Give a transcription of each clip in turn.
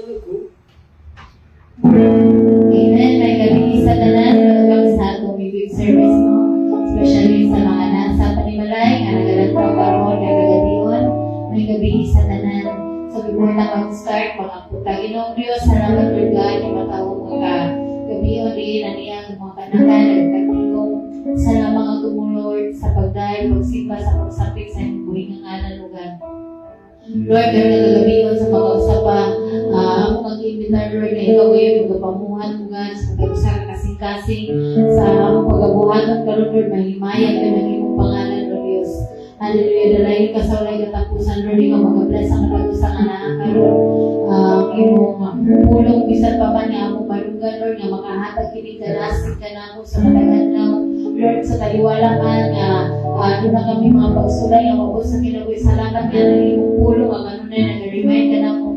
Amen. May gabi sa tanan, welcome sa atong bibig service mo. Especially sa mga nasa Panimalay, nga nagalantaw karon kay Gagadion. May gabi sa tanan. So before na mag-start, mga puta Ginoong Diyos, salamat Lord God, yung matawag mo ka. Gabion din na niyang mga kanakan, nagkatigong sa mga tumulord sa pagdahil, pagsimba sa pagsapit sa iyong buhay ng ngalan, Lord God. Lord, kami nagagabion sa mga usapa, ako mag-invitar, Lord, na ikaw ay magapamuhan mo nga sa pag-usap kasing-kasing sa among pag-abuhatan ka, Lord, mahimayan ka ng iyong pangalan, Lord Diyos. Hallelujah, dalayin ka sa walay katapusan, Lord, ikaw mag-bless ang katagusang anak ka, Lord. Iyong pulong bisan pa man nga among malunggan, Lord, nga makahatag kining kanasig ka na ako sa matag-adlaw, Lord, sa kaliwalaan nga doon na kami mga pagsulay ang mabos sa kinabuhi. Salamat nga ng iyong pulong ang ano na nag-remind ka na mo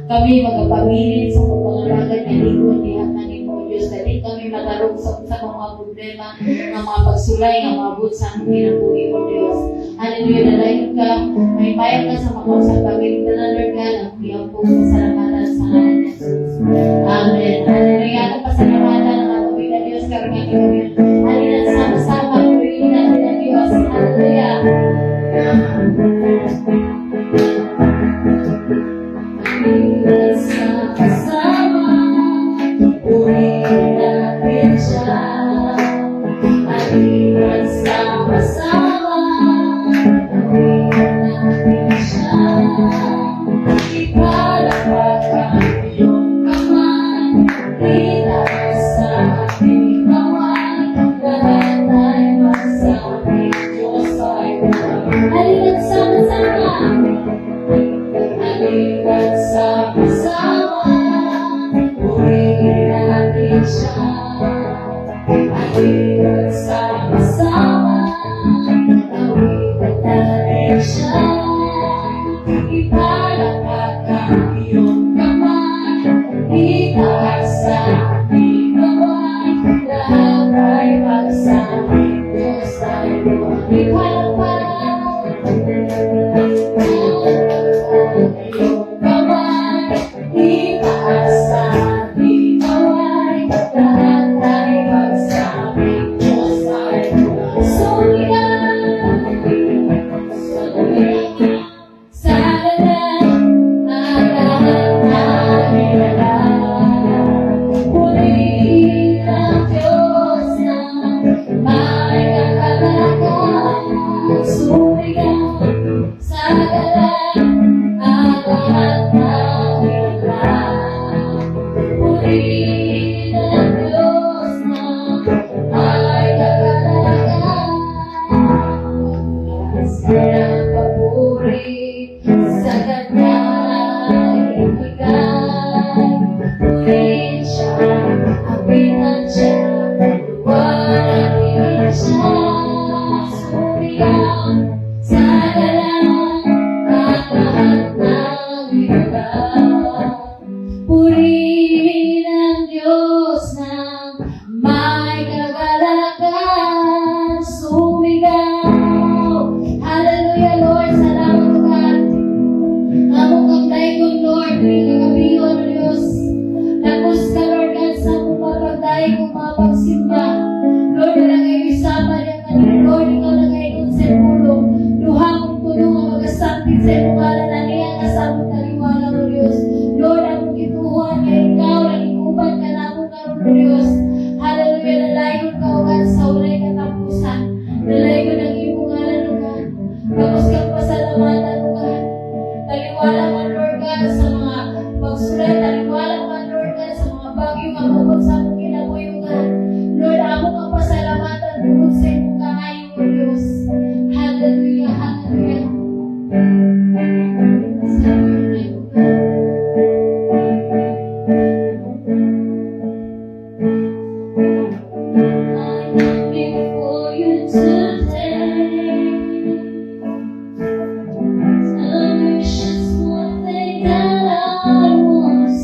kami magpabilin sa pagpangalagan ng lingkod ni Hatanin mo, Diyos. Dali kami matarong sa mga problema ng mga pagsulay ang mabot sa among kinabuhi mo, Diyos. Hallelujah, dalayin ka, may mayang ka sa mga usap pagkinig na Lord God, ang iyong po pasalamatan sa ngalan ni Jesus. Amen. Hallelujah, atong pasalamatan ang atong na Diyos karon nga kinabuhi. Hallelujah, sama-sama purihin natin ang Diyos. Hallelujah. Sama-sama purihin natin siya. Hallelujah, sama-sama purihin natin siya. Ipalakpak ang iyong kamay, itaas sa ating kamay, lahat ay magsabi, Diyos ay buhay. Halina't sama-sama, halina't sama-sama, purihin natin siya. Halina't sama-sama, awitan natin siya. Ipalakpak ang iyong kamay, itaas sa ating kamay, lahat ay magsabi, Diyos ay buhay. Ipalakpak ang iyong kamay, itaas sa ating kamay, lahat ay magsabi, Diyos ay buhay. Sumigaw, sumigaw sa lahat ang lahat na nilalang. Purihin ang Diyos na may kakalakan. Sumigaw sa lahat ang lahat na nilalang. Purihin ang Diyos na may kakalakan. Sarang papuri sa kanya'y ibigay. Purihin siya, apitan siya, luwalhatian siya. Sumigaw sa lahat at lahat ng ibigay. Purihin ang Diyos na may kagalakan. Sumigaw. Hallelujah, Lord. Salamat ka. Among kamday ko, Lord. Pinagabiyon, Diyos. Tapos ka, Lord God, sa among mapagday kong mga pagsimba. Lord, nalagay ko isama niya kanina. Lord, ikaw nagay kong sirpulong. Duha kong tulong ang magasampit sa imong ngalan na niya kasabot na liwala mo, Diyos. Lord, among gituhan niya ikaw, nagikuban ka na akong karoon, Diyos. Hallelujah, nalayon ka, O God, sa ulay katapusan. Nalayon ang imong ngalan, O God. Tapos kang pasalamatan, O God. Taliwala man, Lord God, sa mga pagsulat. Taliwala man, Lord God, sa mga bagyo nga mabot sa among kinabuhi, O God. Lord, among ang pasalamatan bukod sa imong kaayo, O Diyos. Hallelujah, hallelujah. Sa iyo, O God. I come before you today. It's just one thing that I want to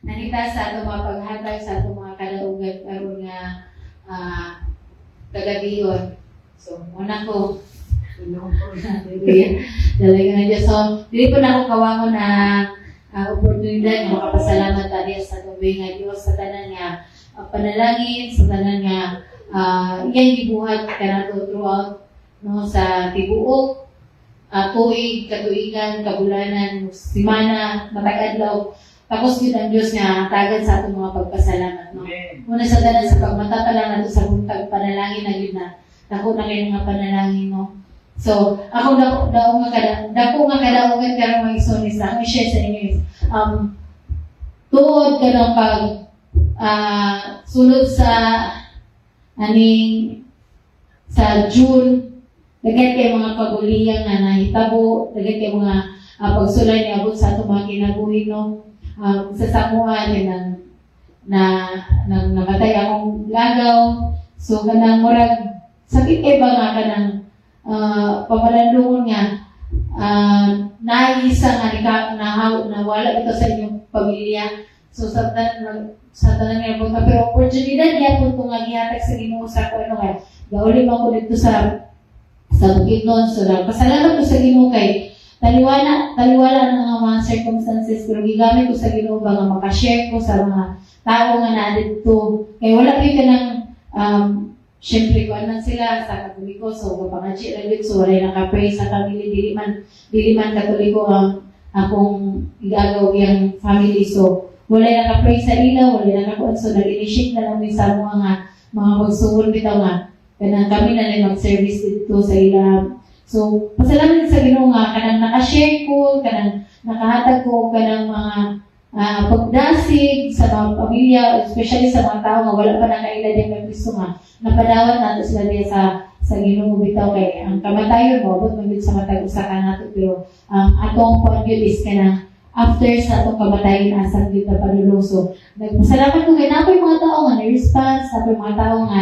Nanita sa ato mga paghatag sa ato mga kalaugan karon nga kagabiyon. So, muna ko. Dalaga na Diyos. So, dili po na ako kawangon na oportunidad na makapasalamat tayo sa tubig nga Diyos sa tanan nga panalangin, sa tanan nga iyang gibuhat ka na to throughout no, sa tibuok, tuig, katuigan, kabulanan, simana, matag-adlaw. Tapos yun ang Diyos nga tagad sa atong mga pagpasalamat. No? Muna sa tanan sa pagmata pa lang nato sa buntag panalangin na yun na dako na kayo nga panalangin. No? So, ako dako nga kadaungan karon mga isonis na akong i-share sa inyo is tuod ka ng pag sunod sa aning sa June, dagat kay mga paguliyang nga nahitabo, dagat kay mga pagsulay ni abot sa atong mga kinabuhi, no? Sa Samoa din nang namatay akong lagaw. So kanang murag sakit kay ba nga kanang pamalandungon nga naisa nga nawala ito sa inyong pamilya. So sa tanan nga po, pero oportunidad niya po itong gihatag sa Ginoo sa ko ano nga gauli man ko dito sa Bukidnon. So pasalamat ko sa Ginoo kay taliwala ng mga circumstances, pero gigamit ko sa Ginoo ba nga makashare ko sa mga tao nga na dito kay wala gyud kanang syempre kuan man sila sa Katoliko, so kapangaji lang yun, so wala naka-pray sa family, dili man Katoliko ang akong igagaw yung family, so wala naka-pray sa ilaw, wala naka-kuan, so nag-initiate na lang sa mga magsuhon bitaw nga kanang kami na lang mag-service dito sa ilaw. So pasalamat sa Ginoo nga kanang naka-share ko, kanang nakahatag ko kanang mga pagdasig sa mga pamilya, especially sa mga tao nga wala pa nakailad yung Kristo nga napadawat nato sila diya sa Ginoo bitaw kay ang kamatayon mo abot man sa matag usa ka nato, pero atong point is kanang after sa atong kamatayon asa gyud na padulong. So nagpasalamat ko kay napoy mga tao nga ni-response, napoy mga tao nga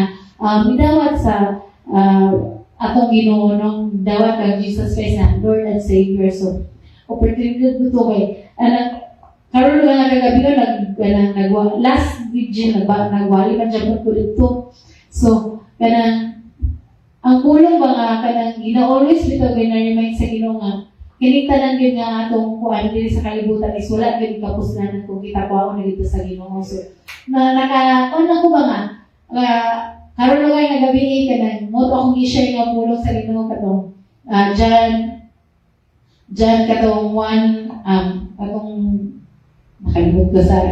midawat sa atong Ginoo nung dawat kang Jesus Christ na Lord and Savior. So opportunity to kay karon nga kagabi last video nagwali man jud ko dito. So kanang ang kulong ba nga kanang gina-always bitaw gina-remind sa Ginoo nga kiniktanan gyud nga atong kuan diri sa kalibutan is wala gyud kapusnanan kung kita kuhaon na dito sa Ginoo. So naka-on ako ba nga karon nga gabi kanang mo akong i-share nga pulong sa Ginoo katong John katong 1 katong nakalimot ko sa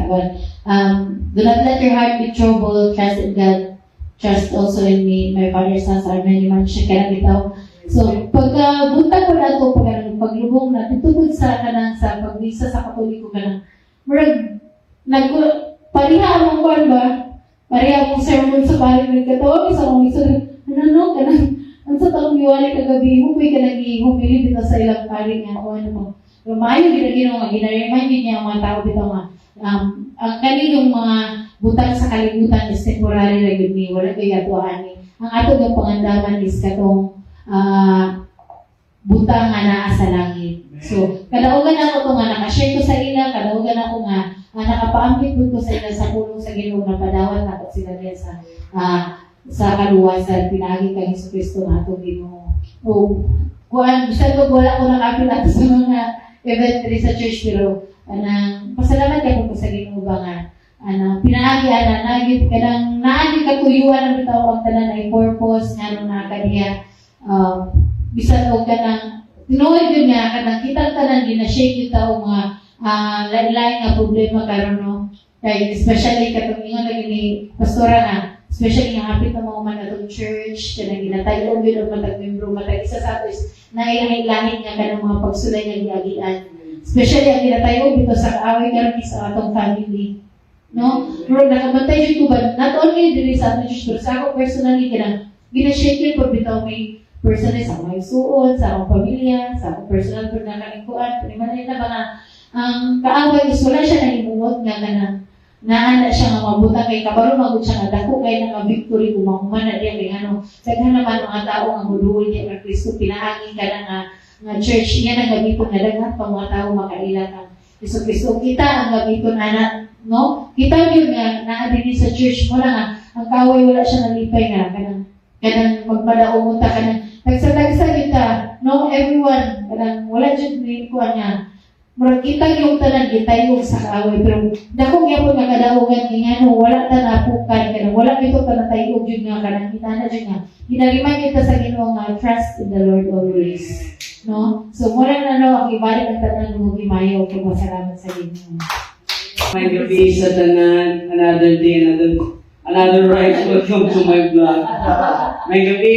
do not let your heart be troubled, trust in God, trust also in me. My father's house are many mansions, kaya bitaw. So pagka ko na ito, paglubong na tutugod sa kanang sa pagbisa sa Katoliko kanang murag pariha among kuan ba, pariha among sermon sa paring nagkatawag sa akong isod ano kanang ang sa taong giwali kagabi mo ko'y kanang humili bitaw sa ilang paring nga o ano mo. Mayo ginagino nga gina-remind niya ang mga tao bitaw nga ang kaninong mga butang sa kalibutan is temporary ra gyud ni wala kay ato ani. Ang ato nga pangandaman is katong butang nga naa sa langit. So kadaugan ako to nga naka-share ko sa ila, kadaugan ako nga nakapaambit ko sa ila sa pulong sa Ginoo nga padawat nato sila diya sa kaluwasan pinagi kay Jesucristo nga atong Ginoo. O kuan bisan ko wala ko nakapila sa mga event diri sa church, pero pasalamat ako sa Ginoo ba nga pinaagi nagit kanang naagi katuyuan ang bitaw ang tanan ay purpose nga nung nakadiya bisan og kanang tinuod yun nga kanang kitang tanan gina-shake yung tao mga lain-lain nga problema karon no, kay especially katong ingon lagi ni pastora nga especially nga hapit na mga man atong church kanang ginatayo gyud ang matag membro matag isa sa ato is nailahi-lahi nga kanang mga pagsulay nga giagian, especially ang ginatayo dito sa kaaway karon sa atong family, no? Pero nakabantay jud ko ba not only diri sa atong church, pero sa ako personally kanang gina-share ko bitaw may personally sa mga suod sa akong pamilya, sa akong personal pero nakalingkuan, pero man na ba nga ang kaaway is wala siya nahimuot nga kanang naanda siya nga mabuta kay kabalo magud siya nga dako kay nga victory kumahuman na diya kay ano daghan naman mga tao nga moduol niya kay Kristo pinaagi kana nga church niya nga gamiton nga daghan pa mga tao makaila kang Kristo kita ang gamiton ana no kita gyud nga naa dinhi sa church wala nga ang kaway wala siya nalipay nga kanang magmadaong ta kanang tagsa kita no everyone kanang wala jud ni kuan nga murag kita yung tanan gitayog sa kaaway, pero dakong gyapon nga kadaugan nga no wala ta napukan kanang wala bito ta natayog jud nga kanang kita na jud nga ginarima kita sa Ginoo nga trust in the Lord always, no? So mura na no ang ibalik ang tanan mo gimayo kay pasalamat sa Ginoo. May gabi sa tanan, another day, another right, welcome to my vlog. May gabi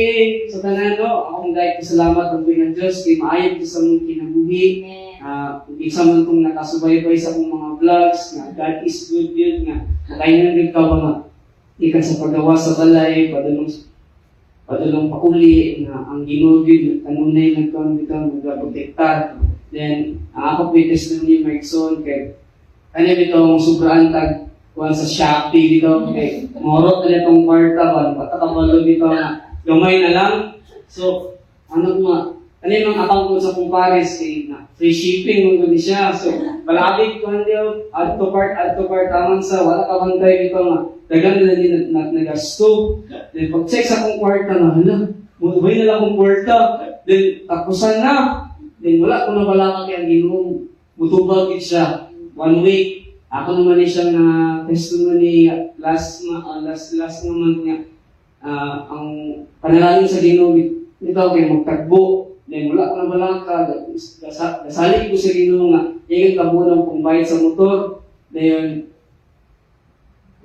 sa tanan no, akong dahil pasalamat ang ng Diyos kay maayon ko sa mong kinabuhi. Isa man kong nakasubaybay sa akong mga vlogs nga God is good yun nga kainan din ka ba nga ikan sa paggawa sa balay, padulong pakuli na ang ginugid kanunay nagkaon bitaw nagaprotektar. Then ang ako po testimony Mikeson kay ano bitaw sobrang tag kuan sa Shopee dito kay morot na itong kwarta ba patakabalo dito na gamay na lang. So ano ano yung account ko sa Compares kay na free shipping mo gud siya. So palagi ko handio add to cart aman sa wala ka bantay dito nga dagan na din nagasto. Then pag-check sa akong kwarta na, hala, mabay na lang akong kwarta. Then tapusan na. Then wala ko na wala kaya ginong mutubagit siya. 1 week. Ako naman siya na testimony last naman niya. Ang panalangin sa Ginoo ito kay magtagbo. Then wala ko na wala ka. Gasali ko sa Ginoo nga. Iyan ka muna kung bayad sa motor. Then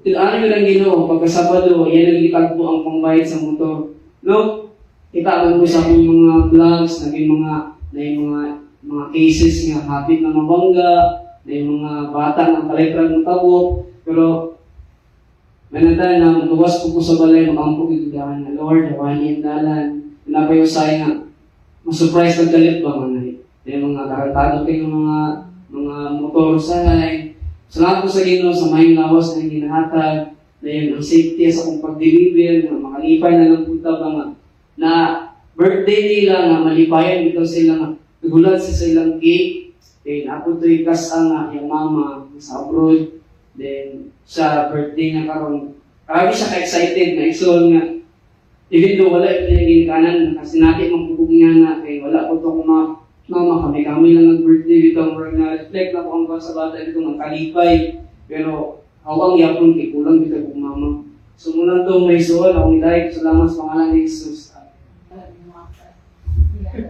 ano lang Ginoo, pagkasabado, yan ang itagpo ang pangbayad sa motor. No? Kita mo sa akong mga vlogs, naging mga cases nga habit na mabangga, na yung mga bata na palikran ng tabo, pero mananda na luwas ko sa balay, makampog itudahan na Lord, hawani ang dalan. Napayo sa nga, masurprise ng galit ba man yung mga karantado kayo mga motor sa salamat ko sa Ginoo sa mayong lawas na ginahatag, na yung ang safety sa akong pag-deliver, na makalipay na lang punta ba nga, na birthday nila, na malipayan dito sila nga, nagulat sa ilang cake, then ako to'y kasa nga, yung mama sa abroad, then sa birthday na karon, karami siya ka-excited na isuon nga, even though wala yung kanan, kasi natin magpupug niya na, kaya wala ko to mama, kami lang nag-birthday dito, na-reflect na po ang sa bata dito, ng kalipay. Pero, hawang yapon, kay kulang dito kong mama. So, muna to may suwan, akong nilay, salamat sa pangalan ni Jesus.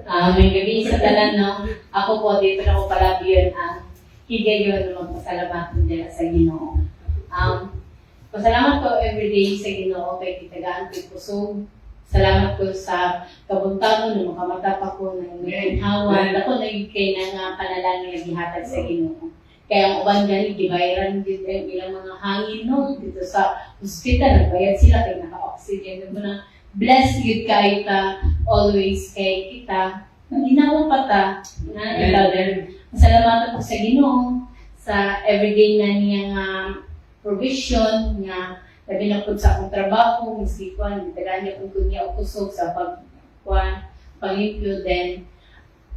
May gabi sa talan, no? Ako po, dito na ko pala yun ang higayon na magpasalamat din sa Ginoo. Pasalamat ko everyday sa Ginoo kay kitagaan ko puso. Salamat ko sa kabuntagon na makamata pa ko ng ginhawan. Ako nagkay na nga panalangin na gihatag sa Ginoo. Kaya ang uban gani gibayran gid ang ilang mga hangin no dito sa hospital nagbayad sila kay naka-oxygen mo na blessed gid kay ta always kay kita ginawa pa ta na ilaw. Salamat ko sa Ginoo sa everyday na niyang provision nga sabi na po sa akong trabaho, misikuan, tagaan niya kung kunya o kusog sa pag-limpyo din.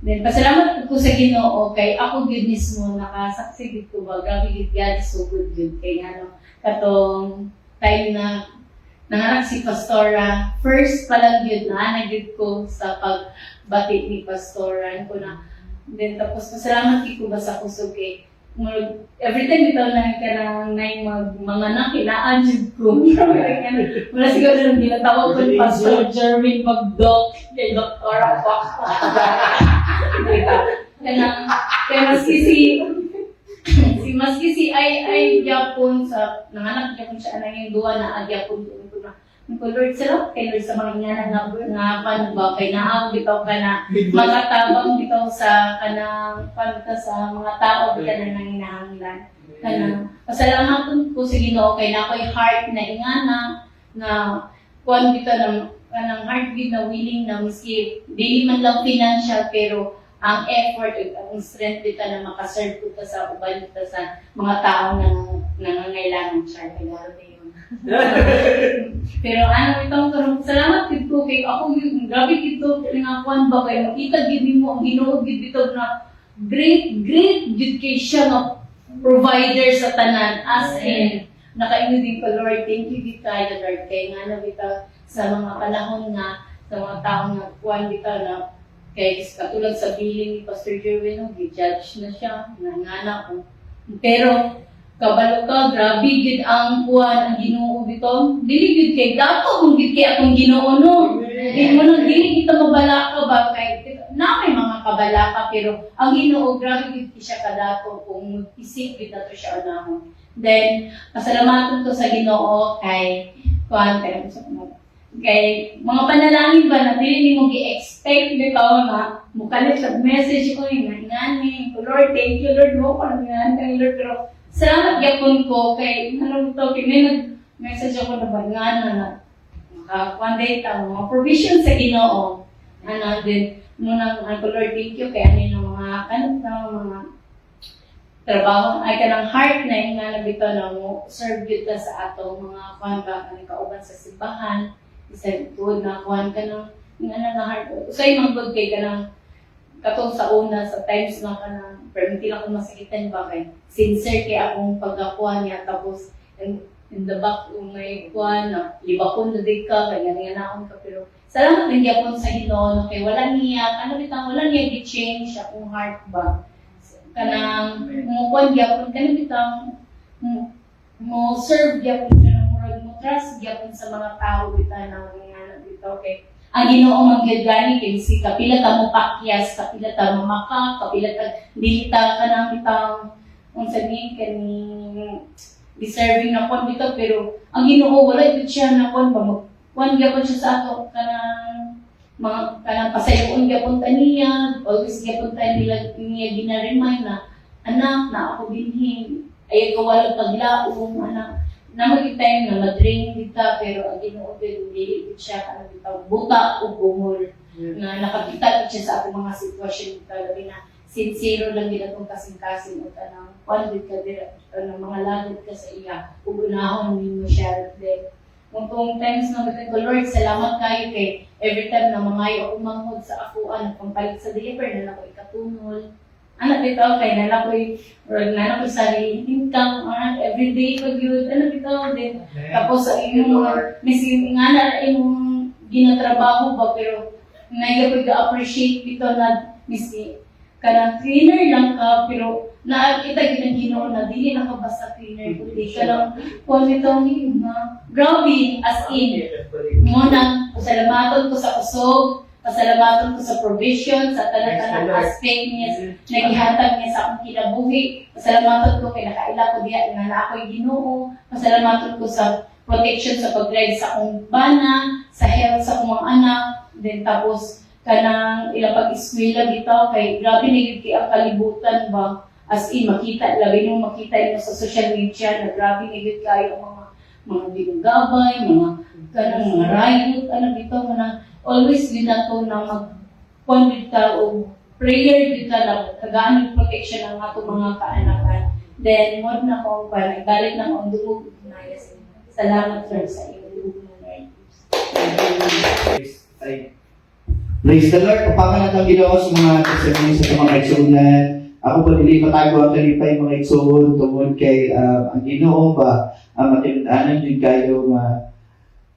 Then, pasalamat ko sa Ginoo kay ako yun mismo, nakasaksi gid ko ba, grabe gid God, so good yun. Kay katong time na nanganak si Pastora, first pa lang yun na, nagid ko sa pagbati ni Pastora. Then, tapos pasalamat ko ba sa kusog kay every time bitaw na ka ng mga nakinaan jud ko. Wala siguro nang ginatawag ko ni Pastor Jerwin Magdok kay Dr. Kwak. Kaya maski si ay Japon sa nanganak Japon siya na yung duwa na agyapon ko na Lord salamat kay Lord sa mga ingana nga pan ba kay naaw bitaw ka na mga tabang bitaw sa kanang panta sa mga tao bitaw na nanginahanglan kanang pasalamat ko sa Ginoo kay na ako'y heart na ingana na kuan bitaw ng kanang heart gid na willing na miski dili man lang financial pero ang effort at ang strength bitaw na makaserve ko ta sa uban bitaw sa mga tao na nangangailangan siya kay laro pero itong karong salamat dito kay ako yung grabe dito pingakuan ba kay makita gid mo ang Ginoo gid dito na great gid kay siya nga provider sa tanan as in nakaingon din ko Lord thank you gid kayo Lord kay nga bitaw sa mga panahon nga sa mga tao nga kuan bitaw na kay katulad sa billing ni Pastor Jerwin gi-judge na siya nangana ko pero kabalo ka, grabe gid ang kuwan ang Ginoo bitaw. Dili gid kay dato kung gid kay akong Ginoo no. Di mo nang dili kita mabalaka ba kay na may mga kabalaka pero ang Ginoo grabe gid siya kadato kung isip gid nato siya unahon. Then pasalamatan ko sa Ginoo kay kuwan kay mga panalangin ba na dili nimo gi-expect bitaw na mukalit sa message ko ingani Lord thank you Lord mo pa ngani kay Lord pero salamat gyapon ko kay to kay message ako na nga na one day ta mga provision sa Ginoo. Din muna ang Lord, thank you kay ano mga mga trabaho ay kanang heart na yung nga nabito na mo serve yun ta sa ato mga kwan ba kanang kauban sa simbahan isa tuod na kwan ka ng nga heart usay man good kay kanang katong sa una sa times na kanang pero hindi lang ko masakitan ba kay sincere kay akong pagkakuan niya tapos in the back may kuan na libakon na di ka kaya nga naon ka pero salamat ng gyapon sa Ginoo kay wala niya wala niya gi-change akong heart ba kanang mo kuan gyapon kanang bitang mo serve gyapon siya ng murag mo trust gyapon sa mga tao bitan na nga dito okay ang Ginoo man gyud gani kay si kapila ta mo pakyas kapila ta mo maka kapila ta dili ta kanang bitang unsa ni kani deserving na kwan dito pero ang Ginoo wala gyud siya na kwan ba kwan gyapon siya sa ato kanang mga kanang pasayon gyapon ta niya always gyapon ta niya gina-remind na anak na ako dinhi ay ko wala paglaom anak na mag-time na ma-drain kita pero ang Ginoo dili gyud siya kanang bitaw buta o bungol na nakakita siya sa atong mga sitwasyon talaga na sincere lang gid atong kasing-kasing o tanang kwan gid ka dira mga lagod ka sa iya ugunahon nimo siya then Muntong times na bitin ko, Lord, salamat kayo kay every time na mangayo ako manghod sa akuan, pampalit sa deliver, na ako ikatunol. Anak dito, kay nala ko sarili income, everyday ko yun, dito, din. Tapos sa inyong mga, nga na inyong ginatrabaho ba, pero naiga ko appreciate dito na, misi, kanang cleaner lang ka, pero nakita ng Ginoo na dili na ka basta cleaner, kundi ka lang kung itong grabe, as in, muna, pasalamaton ko sa usog, pasalamaton ko sa provision, sa tanan-tanan aspect niya, naghihatag niya sa akong kinabuhi, pasalamaton ko kay nakaila ko diya, nga na ako'y Ginoo, pasalamaton ko sa protection sa pag-guide sa akong bana, sa health sa akong mga anak, then tapos, kanang ilang pag-eskwela bitaw kay grabe na yun kay ang kalibutan ba as in makita labi nyo makita mo sa social media na grabe na yun kayo mga binugabay mga kanang mga riot bitaw mo na always din nato na mag-pond ka o prayer dito na tagaan yung protection ng ato mga kaanakan then mo na ko pa nagalit na akong dugog na yes salamat sir sa iyo dugog na Praise the Lord. Upakan natin Ginoo sa mga testimony sa mga igsunan. Ako pa dili matago ang kalipay mga igsuon tungod kay ang Ginoo ba ang matindanan din kayo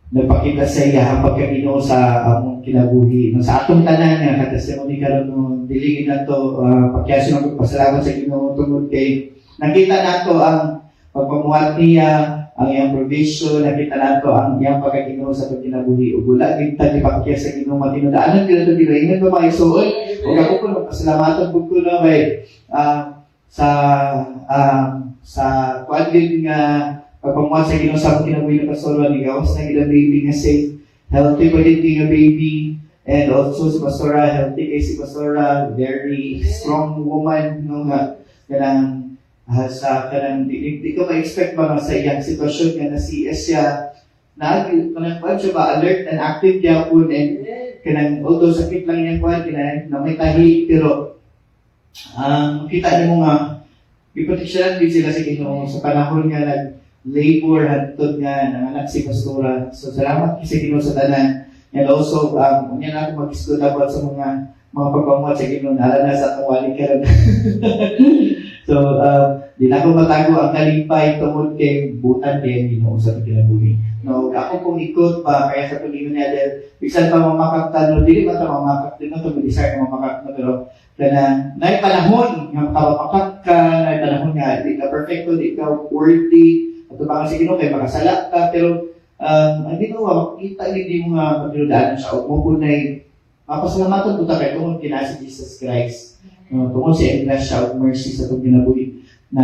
nagpakita sa iya ang pagka-Ginoo sa among kinabuhi. Sa atong tanan nga testimony karon no dili nato pagkyaso ng pasalamat sa Ginoo tungod kay nakita nato ang pagpamuhat niya ang iyang provision, nakita nato ang iyang pagka-Ginoo sa pagkinabuhi. Ug wala gid ta ipakya sa Ginoo matinudaanan gyud ato dilaingan ba mga isuon. Ug ako po magpasalamatan pud ko na kay sa kwadid nga pagpamuhat sa Ginoo sa pagkinabuhi ng pastor ni gawas na ilang baby nga safe, healthy pa din nga baby. And also si Pastora, healthy kay si Pastora, very strong woman no nga kanang sa kanang di ko ma-expect ba sa iyang sitwasyon nga na si siya kanang pa siya ba alert and active gyapon and kanang although sakit lang iyang kwan kanang na may tahi pero kita nimo nga iproteksyonan din sila sa Ginoo sa panahon nga nag-labor hantod nga nanganak si Pastora. So salamat sa Ginoo sa tanan and also unya na ako mag-isgood about sa mga pagpamuhat sa Ginoo ala na sa atong wali karon. So, di na ko matago ang kalipay tungod kay butan din Ginoo sa kinabuhi. No, ako kung ikot pa kaya sa tulingon niya dahil bisan pa mamakaktan no dili man ta mamakaktan no to desire na mamakaktan pero kana nay panahon nga makapakat ka nay panahon nga di ka perfecto di ka worthy ato ba kasi Ginoo kay makasala ka pero ang Ginoo kita hindi mo nga pagdudaan sa ug mo kunay mapasalamaton puta kay tungod kina si Jesus Christ. Tungkol sa grasya o mercy sa itong kinabuhi na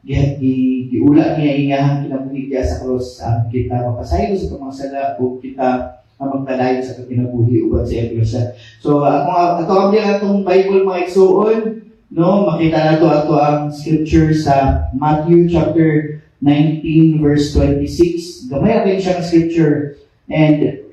giula niya iyahang kinabuhi niya sa cross ang kita mapasayo sa itong mga sala o kita magpadayon sa itong kinabuhi uban sa grasya. So, ato ang atong Bible mga igsuon, no, makita nato ato ang scripture sa Matthew chapter 19 verse 26. Gamay rin siyang scripture. And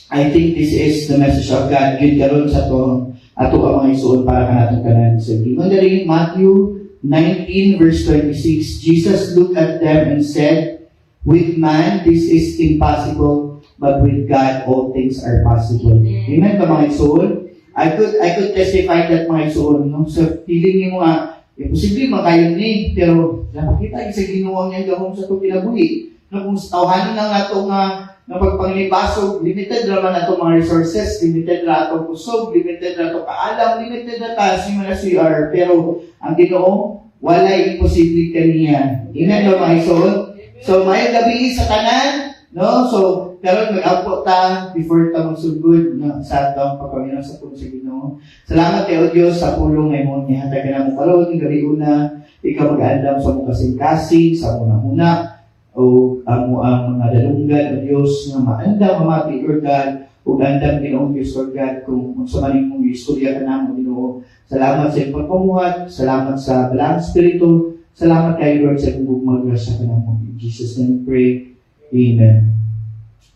I think this is the message of God. Good karon sa to ato ang mga isuon para kanatong kanan. So, gingon diri Matthew 19 verse 26. Jesus looked at them and said, "With man this is impossible, but with God all things are possible." Amen ba mga isuon? I could testify that mga isuon, no? So, feeling mo nga, posible makayon ni, pero napakita sa Ginoo niya gahom sa itong kinabuhi. No, kung tawhanin lang nato nga pagpanglibasog, limited naman nato mga resources, limited na ato kusog, limited na ato kaalam, limited na ta si mga CR, pero ang Ginoo wala imposible kaniya. Amen ba mga isuon? So, may gabi sa tanan, no? So, karon mag-apo ta before ta magsugod no, sa atong pagpaminaw sa puso sa Ginoo. Salamat kay O Dios sa pulong nga imong gihatag kanamo karon gabi una, ikaw mag-andam sa mong kasing-kasing sa una-una o ang mga dalunggan o Dios nga maandam mamati Lord God ug andam Ginoong Diyos Lord God kung sa maning mong istorya kanamo Ginoo. Salamat sa imong pagpamuhat, salamat sa balang espiritu, salamat kay Lord sa imong maggrasya kanamo. In Jesus name we pray. Amen.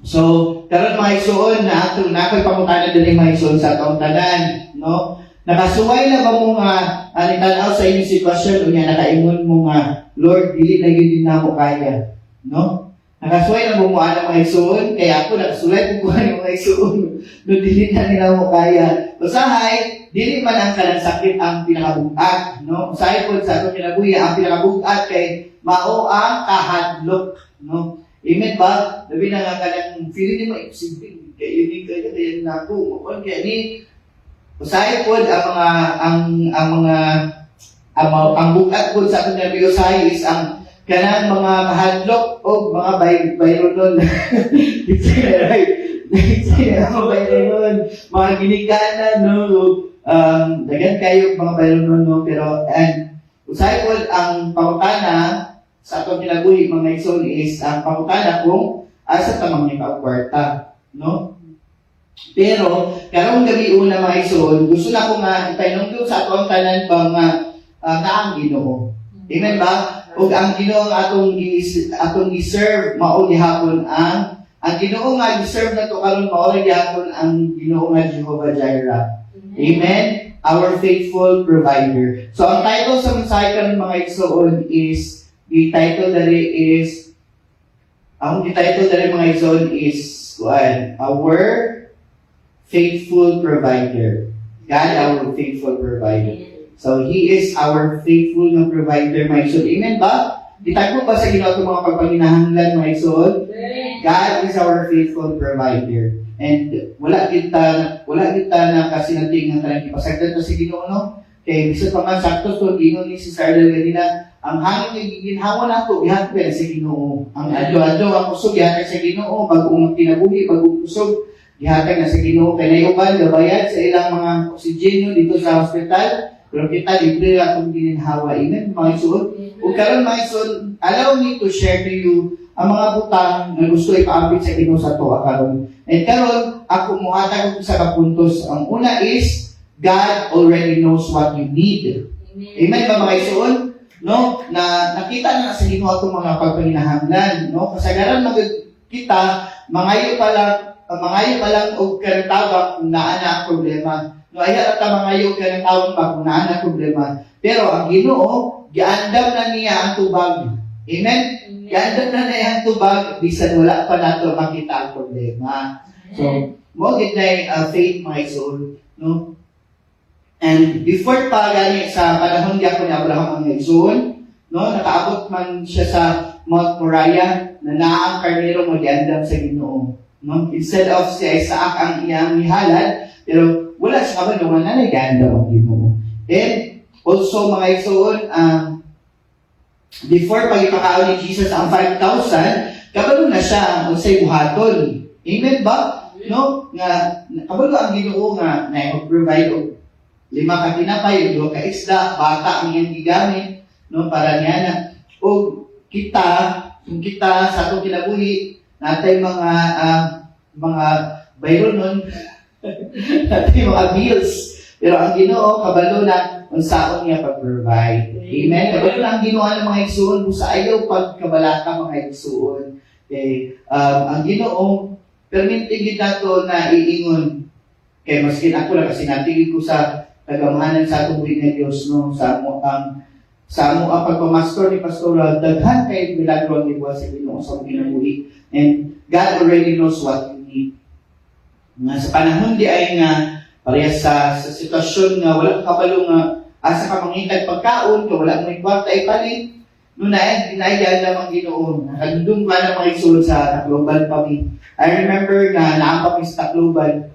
So, karon mga isuon na ato nakapamutanan diri mga isuon sa atong tanan, no? Nakasuway na ba mo nga tanaw sa inyong sitwasyon unya nakaingon mo nga Lord dili na gyud namo kaya, no? Nakasuway na ba mo ana mga isuon kaya ako nakasulat ko ano mga isuon no dili na nila mo kaya. Usahay dili man ang kanang sakit ang pinakabugat, no? Usahay pod sa atong kinabuhi ang pinakabugat kay mao ang kahadlok, no? Amen ba? Labi na nga kanang feeling ni maipsibing kayo ni kaya dayan nako mo kaya ni usahay pod ang bukat pod sa atong nabi usahay is ang kanang mga kahadlok o mga bayronon. Mga ginikanan no dagan kayo mga bayronon no pero and usahay pod ang pangutana sa atong kinabuhi mga ison is ang pangutana kung asa ta mga kwarta, no? Pero karong gabi una mga ison, gusto na ko nga ipainungtong sa atong tanan ba nga ang Ginoo. Amen ba? Ug ang Ginoo nga atong gi-serve mao gihapon ang Ginoo nga gi-serve nato karon mao gihapon ang Ginoo nga Jehovah Jireh. Amen. Our faithful provider. So ang title sa mensahe karon mga ison is ang title dari mga ison is our faithful provider. God, our faithful provider. So, He is our faithful na provider, mga ison. Amen ba? Ditagpo ba sa Ginoo itong mga pagpanginahanglan, mga ison? God is our faithful provider. And wala kita na kasi nating ang talang ipasagdan na si Ginoo, no? Kaya bisa pa man sakto so gingon ni si Sardel ganina ang hangin nga giginhawa nato gihatag sa Ginoo. Ang adlaw-adlaw ang kusog gihatag sa Ginoo bag-ong kinabuhi bag-ong kusog gihatag na sa Ginoo kay nayuban gabayad sa ilang mga oksigenyo dito sa hospital pero kita libre akong gininhawa. Amen mga isuon. Ug karon mga isuon, allow me to share to you ang mga butang na gusto ipaabot sa Ginoo sa tuwa karon. And karon ako mohatag og sa puntos. Ang una is God already knows what you need. Amen ba mga isuon? No? Na nakita na sa Ginoo atong mga pagpanginahanglan, no? Kasagaran kita mangayo pa lang og kanang tawag kung naa na ang problema. No aya ta mangayo og kanang tawag ba kung naa na problema. Pero ang Ginoo giandam na niya ang tubag. Amen? Giandam na niya ang tubag bisan wala pa nato makita ang problema. So, mo gid na faith mga isuon, no? And before pa gani sa panahon ni Abraham ang nagsuon, no, nakaabot man siya sa Mount Moriah na naang karnero mo giandam sa Ginoo. No? Instead of si Isaac ang iyang mihalad, pero wala siya kabalo nga na nag-andam ang Ginoo. And also mga isuon, before pag-ipakaon ni Jesus ang 5,000, kabalo na siya ang unsay buhaton. Amen ba? No? Nga kabalo ang Ginoo nga na-provide og 5 ka tinapay, 2 ka isda, bata niyang gigamit, no, para niya na. O kung kita sa atong kinabuhi, natay mga bayron nun, natay mga bills. Pero ang Ginoo kabalo na unsaon niya pag-provide. Amen. Kaya lang ginawa ng mga igsuon sa ayaw pagkabalaka mga igsuon. Okay. Ang Ginoo permintigid nato na iingon kay maskin ako lang kasi natigid ko sa kagamahanan sa atong buhay nga Dios no sa amo ang pagpamastor ni Pastor daghan kay milagro ang gibuhat sa Ginoo sa mga kinabuhi. And God already knows what you need. Nga sa panahon di ay nga parehas sa sitwasyon nga wala ka kabalo nga asa ka mangitag pagkaon ka wala mo kwarta ipalit no na ginayad lamang Ginoo nakadungdung ba na mga isulod sa Tacloban pa mi. I remember na naampak mi sa Tacloban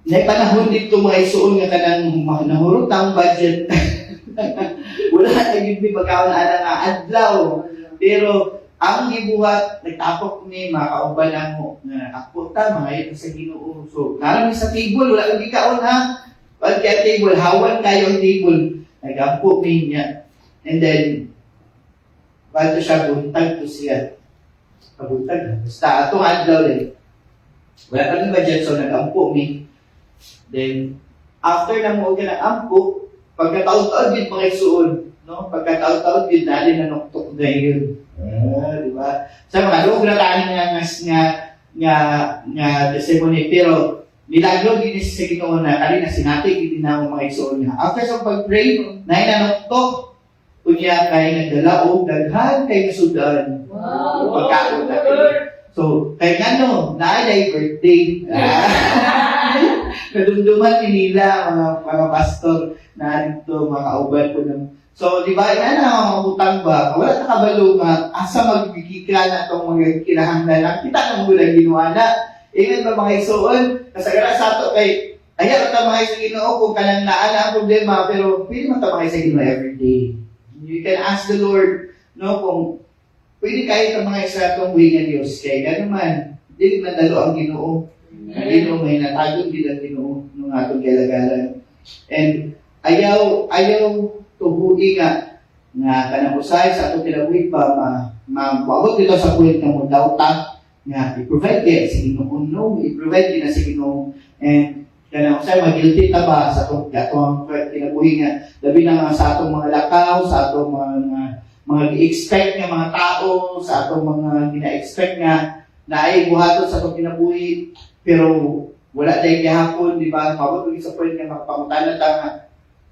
na panahon dito mga isuon nga kanang nahurot ang budget. Wala na yun mi pagkaon ana nga adlaw pero ang gibuhat nagtapok ni makauban mo nga ako ta mga ito sa Ginoo. So nalang sa table wala kang gikaon ha. Pag kaya table hawan kayo ang table nagampo niya. And then bago siya buntag to siya. Pabuntag basta atong adlaw din. Wala kang budget so nagampo mi. Then after na mo ka ampo pagkataon-taon din mga isuon no pagkataon-taon din dali na noktok dayon. Di ba? Sa mga lugar na nga testimony pero milagro din sa Ginoo na kali na sinati din na mga igsoon niya. After sa pag-pray, nay nanoktok unya kay nagdala og daghan kay nasudan. Pagkaon natin. So, kay ngano naay birthday. Nadumduman ni nila mga pastor na dito mga kauban po ng so, di ba, yan ang mga utang ba? Wala na kabalo nga, asa magkikika na itong mga kinahanglan. Kita ng mula ginawa na. Ingat ba mga isuon? Kasagara sa ito kay, ayaw ito mga isang Ginoo kung kanang naan ang problema, pero pwede mo ito mga isang Ginoo everyday. You can ask the Lord, no, kung pwede kayo ito mga isa itong buhay ng Diyos. Kaya gano'n man, hindi madalo ang Ginoo. Ang Ginoo may natagod din ang Ginoo ng atong galagalan. And ayaw tubuhi nga kanang usay sa atong kinabuhi pa maabot dito sa point nga mo dawta nga i-provide kaya sa Ginoo no i-provide din sa Ginoo and kanang usay mag-guilty ta ba sa atong kinabuhi nga labi na nga sa atong mga lakaw sa atong mga i-expect nga mga tao sa atong mga gina-expect nga naay buhaton sa atong kinabuhi pero wala dahil gihapon di ba maabot sa point nga makapangutan ta nga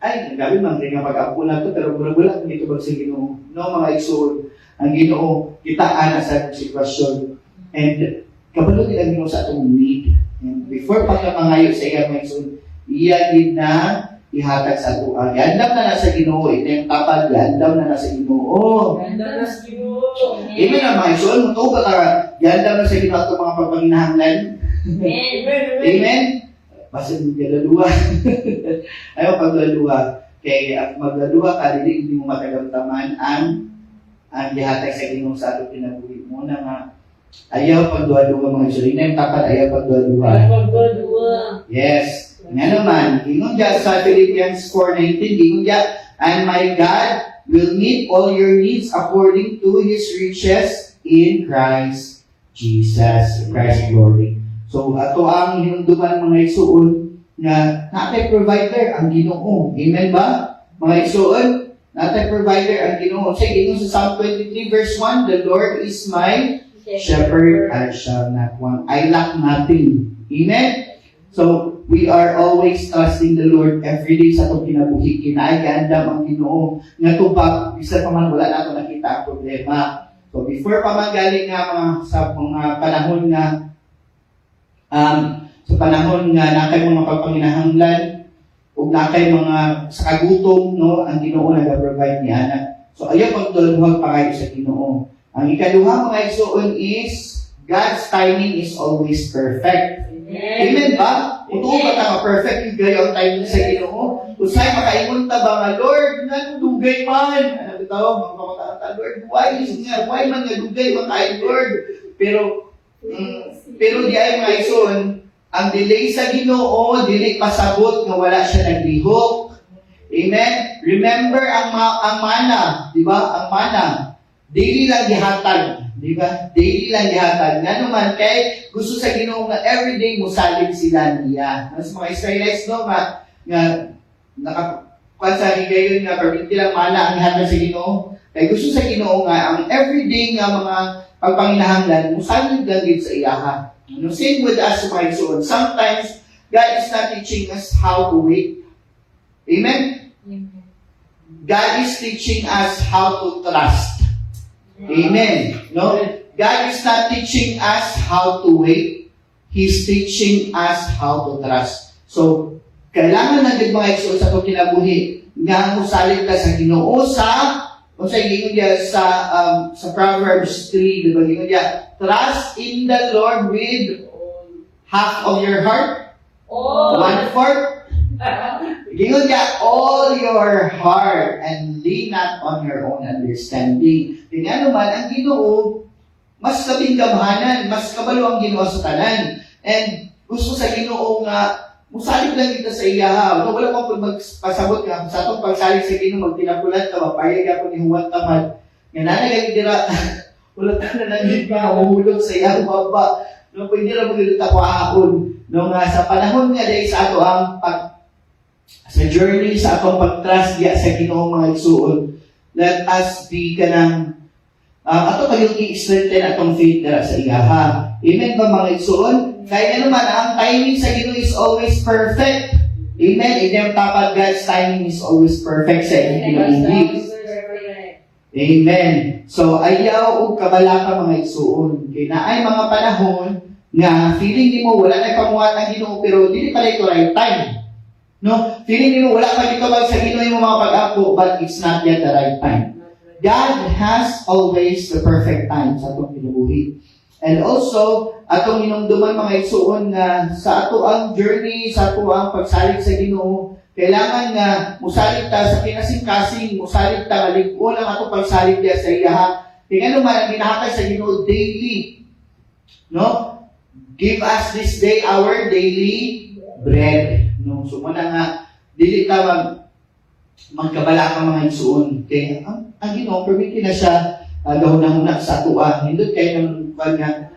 ay, nagawin man rin nga pag-ampo na ito, pero wala kung ito ba sa Ginoo. No, mga igsoon, ang Ginoo, kitaan na sa sitwasyon. And, kabalo din ang Ginoo sa atong need. And before pagkamangayo sa iya mga igsoon, iya din na ihatag sa ato. Gandam na nasa Ginoo, ito yung tapad, gandam na nasa Ginoo. Gandam na sa Ginoo. Amen na mga igsoon, muto ba ka, gandam na sa Ginoo ato mga pagpanginahanglan? Amen? Basta maglaluwa. Ayaw paglaluwa. Kaya maglaluwa ka, hindi mo matagamtaman ang gihatag sa Ginoo sa ato kinabuhi. Muna nga, ayaw pagduwa-duwa mga isulina. Yung tapat, ayaw pagduwa-duwa. Yes. Nga naman, ingon dyan sa Philippians 4:19, ingon dyan, and my God will meet all your needs according to His riches in Christ Jesus. Christ's glory. So, ato ang hinunduman mga isuon na natay provider ang Ginoo. Amen ba? Mga isuon, natay provider ang Ginoo. Sige, ingon sa Psalm 23 verse 1, the Lord is my shepherd, I shall not want. I lack nothing. Amen? So, we are always trusting the Lord every day sa itong kinabuhi. Kinaigandam ang Ginoo. Nga tubak, isa pa man wala nato nakita ang problema. So, before pa man galing nga sa mga panahon nga sa panahon nga nakay mga pagpanginahanglan o nakay mga sa kagutom no ang Ginoo nag-provide ni ana. So ayaw pagdulhuwag pa kayo sa Ginoo. Ang ikaduha mga igsoon is God's timing is always perfect. Amen ba? Uto ba ta perfect yung gayo ang timing sa Ginoo? Usay makaingon ta ba nga Lord nga dugay man. Ano bitaw magpamata Lord why man nga dugay man kay Lord? Pero di ay mga ison, ang delay sa Ginoo, dili pasabot nga wala siya naglihok. Amen? Remember ang mana, di ba? Ang mana, daily lang gihatag, di ba? Daily lang gihatag. Nga naman, kay gusto sa Ginoo nga everyday mo salib sila niya. Mas mga Israelites no, nga kung sa higayon nga, perminti lang mana ang ihatag sa Ginoo. Kaya gusto sa Ginoo nga, ang everyday nga mga pagpanginahanglan, musalid lang din sa iyaha. No, same with us, mga igsoon. Sometimes, God is not teaching us how to wait. Amen? God is teaching us how to trust. Amen. No? God is not teaching us how to wait. He's teaching us how to trust. So, kailangan na din mga igsoon sa itong kinabuhi nga musalit ka sa Ginoo kung sa gingon niya sa Proverbs 3, diba gingon niya, trust in the Lord with half of your heart, 1/4. Gingon niya, all your heart, and lean not on your own understanding. Tingnan naman, ang Ginoo, mas labing gamhanan, mas kabalo ang Ginoo sa tanan. And gusto sa Ginoo nga, musalig lang kita sa iya. No, wala pa po magpasabot nga. Sa itong pagsalig sa Ginoo, magtinapulat ka, mapayag ako ni Juan Tamad. Nga nanagay dira, wala ka na nangin ka, mahulog sa iya, baba. No, pwede na magulot ako ahon. No, nga sa panahon nga dahil sa ato ang sa journey, sa atong pag-trust diya sa Ginoo mga igsuon, let us be kanang ato kayong i-strengthen atong faith dira sa iyaha. Amen ba mga igsuon? Kaya naman, ang timing sa Ginoo is always perfect. Amen? Inyong tapat, God's timing is always perfect sa inyong kinabuhi. Amen. So, ayaw o kabala ka mga igsuon. Kaya na ay mga panahon nga feeling mo wala na pamuhat ang Ginoo pero dili pala ito right time. No? Feeling mo wala pa dito sa Ginoo yung mga pag-apo but it's not yet the right time. God has always the perfect time sa itong kinabuhi. And also, atong hinumduman mga igsuon nga sa ato ang journey, sa ato ang pagsalig sa Ginoo, kailangan nga musalig ta sa kinasing-kasing, musalig ta nga lig-on ang ato pagsalig diya sa iyaha. Kaya naman ang ginahatag sa Ginoo daily. No? Give us this day our daily bread. No? So muna nga dili ta magkabala ka mga igsuon. Kaya ang Ginoo permit na siya daw na sa atua. Hindot kayo ng nga,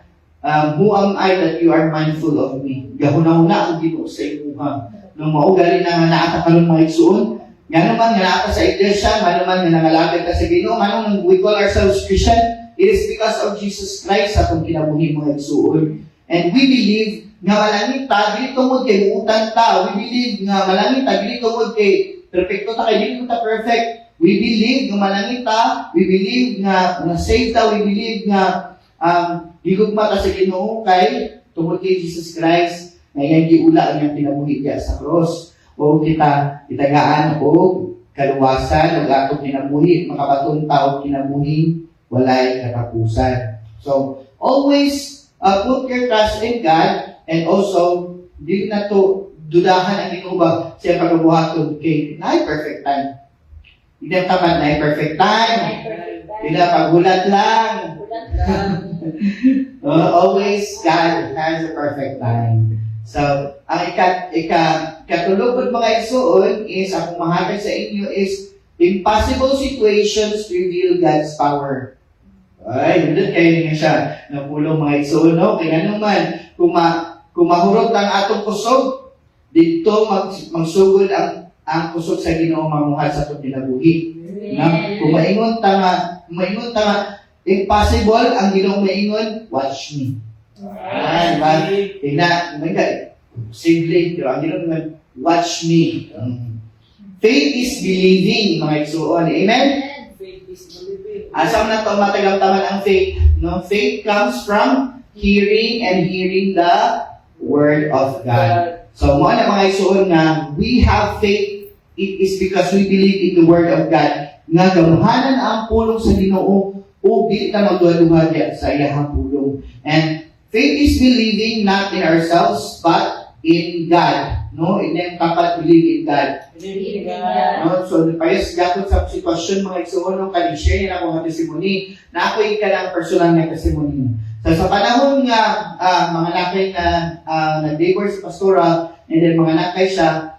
who am I that you are mindful of me? Gahuna-huna ang Ginoo sa imuha. Nung maugali na naata ka ng mga igsuon, nga naman nga naata sa iglesia, nga naman nga nangalagad ka sa Ginoo, nga naman we call ourselves Christian, it is because of Jesus Christ atong kinabuhi mga igsuon. And we believe nga malangit ta, dili tungod kay muutang ta. We believe nga malangit ta, dili tungod kay perfecto ta, kay dili ta perfect. We believe nga malangit ta, we believe nga na-save ta, we believe nga gigugma ka sa Ginoo kay tungod kay Jesus Christ na iyang giula ang iyang kinabuhi diya sa cross. O kita itagaan o kaluwasan o atong kinabuhi, makabatong tao kinabuhi, walay katapusan. So, always put your trust in God and also, di na to dudahan ang Ginoo ba siya pagkabuhaton kay na perfect time. Hindi na taman na perfect time. Hindi na pagulat lang. Always, God has a perfect time. So, ang ikatulog mga igsuon is, ang mahatag sa inyo is, impossible situations reveal God's power. Ay, hindi kayo niya siya. Napulong mga igsuon, no? Kaya naman, kung mahurot ang atong kusog, dito magsugod ang kusog sa Ginoo mamuhat sa itong kinabuhi. Kung maingon tama, impossible ang Ginoo maingon, watch me. Ay, diba? Tingnan, simple, ang Ginoo maingon, watch me. Faith is believing, mga igsuon. Amen? Asam na ito matagal-taman ang faith. No? Faith comes from hearing and hearing the Word of God. So, mga na mga igsuon na we have faith, it is because we believe in the Word of God. Nga gamuhanan ang pulong sa Ginoo o di ka magduha-duha diya sa iyahang pulong. And faith is believing not in ourselves but in God. No? And then kapat believe in God. No? So, payas gapon sa sitwasyon mga igsuon no, kani-share na akong testimony na ako ikalang personal na testimony. So, sa panahon nga mga nakay na nag-labor sa pastora and then mga nakay siya,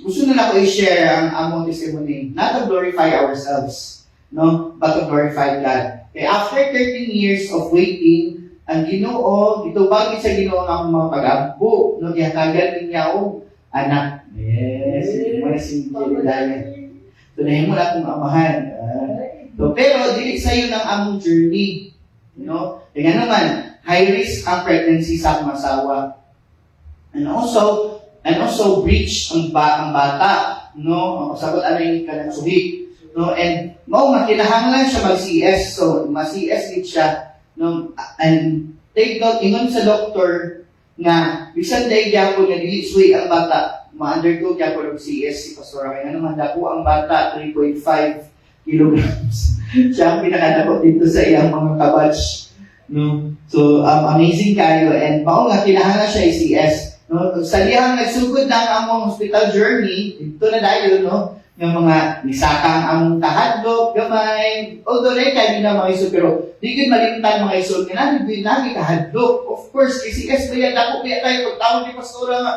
gusto na ako i-share ang among testimony. Not to glorify ourselves, no? But to glorify God. Okay, after 13 years of waiting, ang Ginoo, ito bagay sa Ginoo ang mga pag-ampo, no? Gihatagan niya o anak. Yes, mo na si Jedediah. Tunahin mo na akong amahan. So, pero, dili sa'yo ng among journey. No? Kaya naman, high risk ang pregnancy sa akong asawa. And also breach ang bata. No? Sagot anay ka ng suhi. No? And, kinahanglan siya mag-CS. So, ma-CS din siya. No? And, take note, ingon sa doktor, nga, bisan dahil gyapon nga dili suwi ang bata, ma-undergo gyapon og CS si Pastora. Kaya naman dako ang bata, 3.5 kilograms. Siya ang pinakadako dito sa iyang mga kabatch. No? So, amazing kayo. And mao nga, kinahanglan siya i-CS. No? Sa lihang nagsugod na ang among hospital journey, ito na dahil, no? Yung mga nisakang ang kahadlok, gamay. Although na kayo na mga iso, pero di ko malimtan mga iso, nga nagi kahadlok. Of course, ECS ba yan? Ako kaya tayo, pagtawag ni Pastora nga,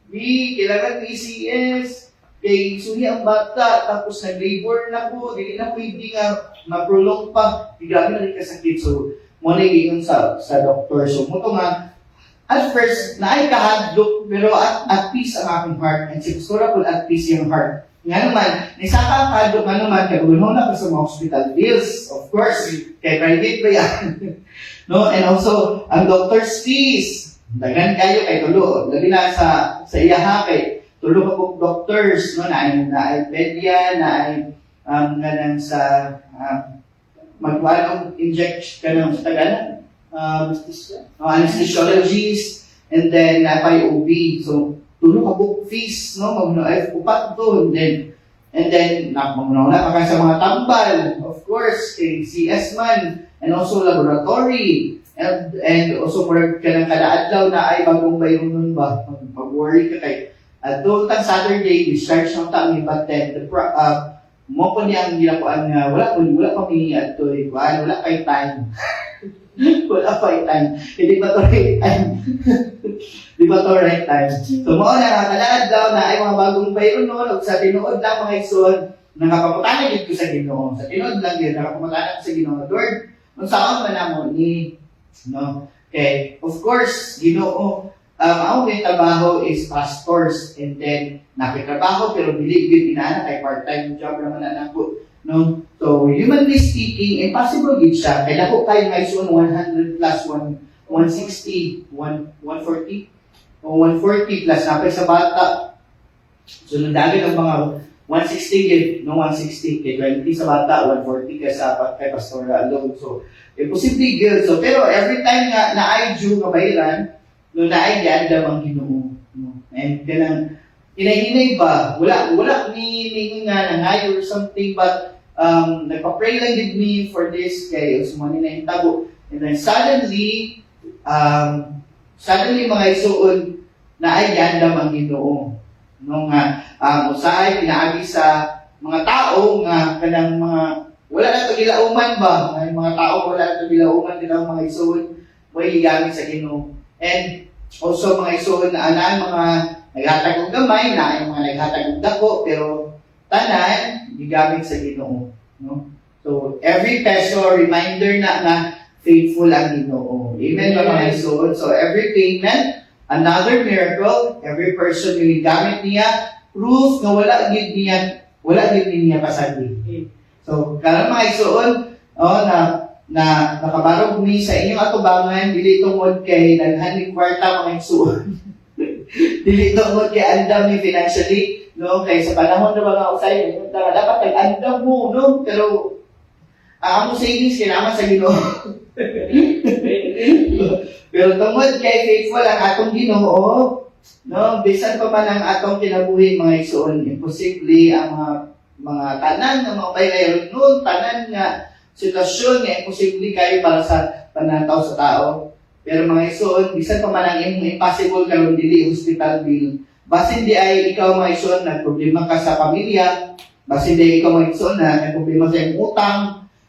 kailangan ECS. Kay suhi ang bata, tapos nag-labor na po, hindi na pwede nga ma-prolong pa. Grabe na rin kasakit. So, muna yung sa doktor. So, muto nga, at first, naay kahadlok, pero at peace ang aking heart. And si Pastora po at peace yung heart. Nga naman, nisaka ang kahadlok nga naman, kagulo na pa sa mga hospital bills. Of course, kay private ba yan? No? And also, ang doctor's fees. Dagan kayo kay tulo. Lagi na sa iyaha kay tulo ka po doctors. No? Na ay pedia, na ay ganang sa magwalong inject ka ng sa tagalan. Anesthesiologist, and then napay OB. So, tulo ka book fees, no? Upat to, and then magmuna na pa sa mga tambal, of course, kay CS man, and also laboratory, and also for kada adlaw na ay bagong bayron nun ba? Pag-worry ka kay at doon tang Saturday, discharge ng tami, but then, mo po niyang ginakuan nga, wala pa may wala kay time. Wala pa yung time. Hindi ba to right time? Di ba to right time? So, mo na, nakalaad daw na ay mga bagong bayron noon, sa tinuod lang mga ison, nakapaputanan dito sa Ginoo. Sa tinuod lang yun, nakapaputanan ko sa Ginoo. Lord, kung saan man na mo ni, no? Okay, of course, Ginoo, ang may trabaho is pastors, and then, nakitrabaho, pero bilig-bilig inaanak, kay part-time job naman anak ko. No? So, humanly speaking, impossible din siya. Kaya ko kayo may soon 100 plus 160, 140, o 140 plus napay sa bata. So, nandagin ang mga 160 yun, no 160, kay 20 sa bata, 140 kay Pastora alone. So, imposible yun. So, pero every time nga na-ay due nga bayaran, no, na-ay yan damang Ginoo. No? And ganang, hinay-hinay ba? Wala ni nga nangayo or something, but nagpa-pray lang with me for this kay sumani na yung tabo. And then suddenly mga isuon na ay yandam ang Ginoo. No nga, usahay pinaagi sa mga tao nga kanang mga wala na ito gilauman ba? Mga mga tao wala na ito gilauman din ang mga isuon may higamit sa Ginoo. And also mga isuon na anan mga naghatag og gamay, na ay mga naghatag og dako, pero tanan gigamit sa Ginoo, no? So every peso reminder na faithful ang Ginoo. Amen ba mga isuon? So every payment, another miracle, every person yung gamit niya, proof na wala gid niya pasagi. So karon mga isuon, na nakabarog mi sa inyong atubangan, dili tungod kay daghan ni kwarta mga isuon. Dili tungod kay andam ni financially, no? Kay sa panahon na mga usay, dapat nag-andam mo, no? Pero ang among savings kailangan sa Ginoo. Pero tungod kay faithful ang atong Ginoo, no? Bisan pa man ang atong kinabuhi mga isuon, imposible ang mga tanan nga mga bayrayon noon, tanan nga sitwasyon nga imposible kayo para sa pananaw sa tao. Pero mga isuon, bisan pa man ang impossible karon dili hospital bill. Basin di ay ikaw mga isuon nagproblema ka sa pamilya, basin di ikaw mga isuon na nagproblema sa iyong utang,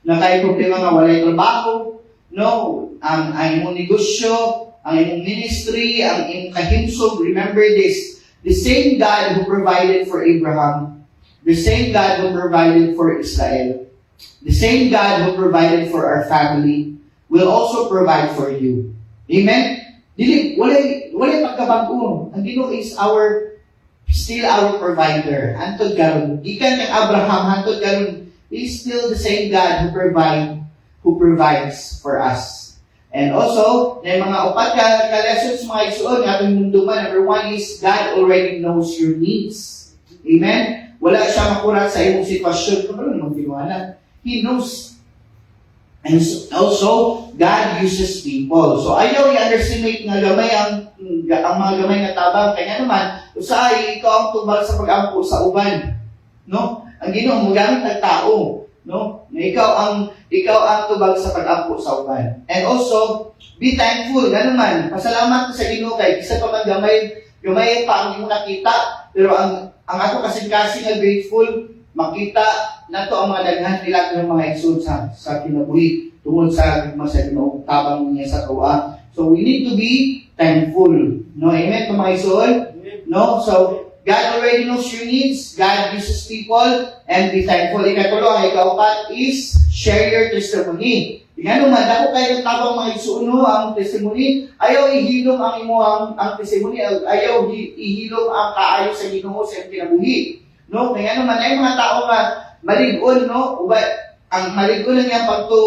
na kay problema nga walay trabaho, no, ang imong negosyo, ang imong ministry, ang imong kahimsog. Remember this, the same God who provided for Abraham, the same God who provided for Israel, the same God who provided for our family will also provide for you. Amen? Dili, walay pagkabago. Ang Ginoo is our still our provider. Hantod karon, gikan kang Abraham, hantod karon, He's still the same God who provides for us. And also, may mga upat ka lessons mga isuon nga atong munduman. Number one is God already knows your needs. Amen? Wala siya makurat sa imong sitwasyon. Kung ano naman tinuanan. He knows. And also, God uses people. So, ayaw i-underestimate nga gamay ang mga gamay nga tabang. Kaya naman, usahay, ikaw ang tubal sa pag-ampo sa uban. No? Ang Ginoo mogamit ng tao, no? Na ikaw ang tubag sa pag-ampo sa uban. And also, be thankful. Nga naman, pasalamat sa Ginoo kay isa pa man gamay pa ang imong nakita, pero ang ato kasing-kasing nga grateful makita nato ang mga daghan nila ng mga igsoon sa kinabuhi tungod sa Ginoo tabang niya sa tuwa. So we need to be thankful. No, amen mga igsoon? No, so God already knows your needs. God uses people and be thankful. Ikatulo, ang ikaupat is share your testimony. Nga naman, ako kayo tabang mga isuuno ang testimony. Ayaw ihilom ang imo ang testimony. Ayaw ihilom ang kaayo sa Ginoo sa kinabuhi. No? Kaya naman, ay mga tao nga malig-on, no? Ang malig-on lang yung pagto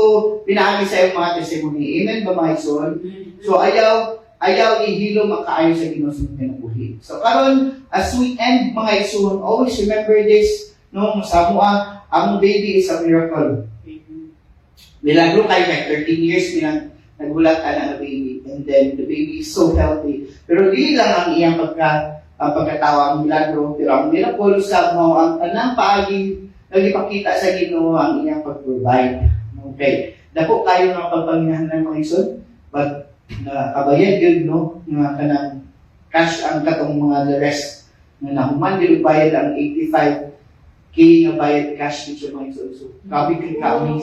pinaagi sa iyong mga testimony. Amen ba mga isuon? So, ayaw ihilom ang kaayo sa Ginoo sa kinabuhi. So, karon as we end mga isuon, always remember this, no? Sa mua, ang baby is a miracle. Milagro kayo kay 13 years nilang naghulatan ang baby, and then the baby is so healthy. Pero di lang ang iyang pagkatawa ang milagro, pero ang miracle sa mo ang tanang paagi nagipakita sa Ginoo ang iyang pag-provide. Okay. Dako kayo ng pagpanginahan ng mga isuon, but kabayad yun, no? Nga kanang cash ang katong mga the rest na nahuman din bayad ang 85K nga bayad cash dito mga isuon. So, grabe kami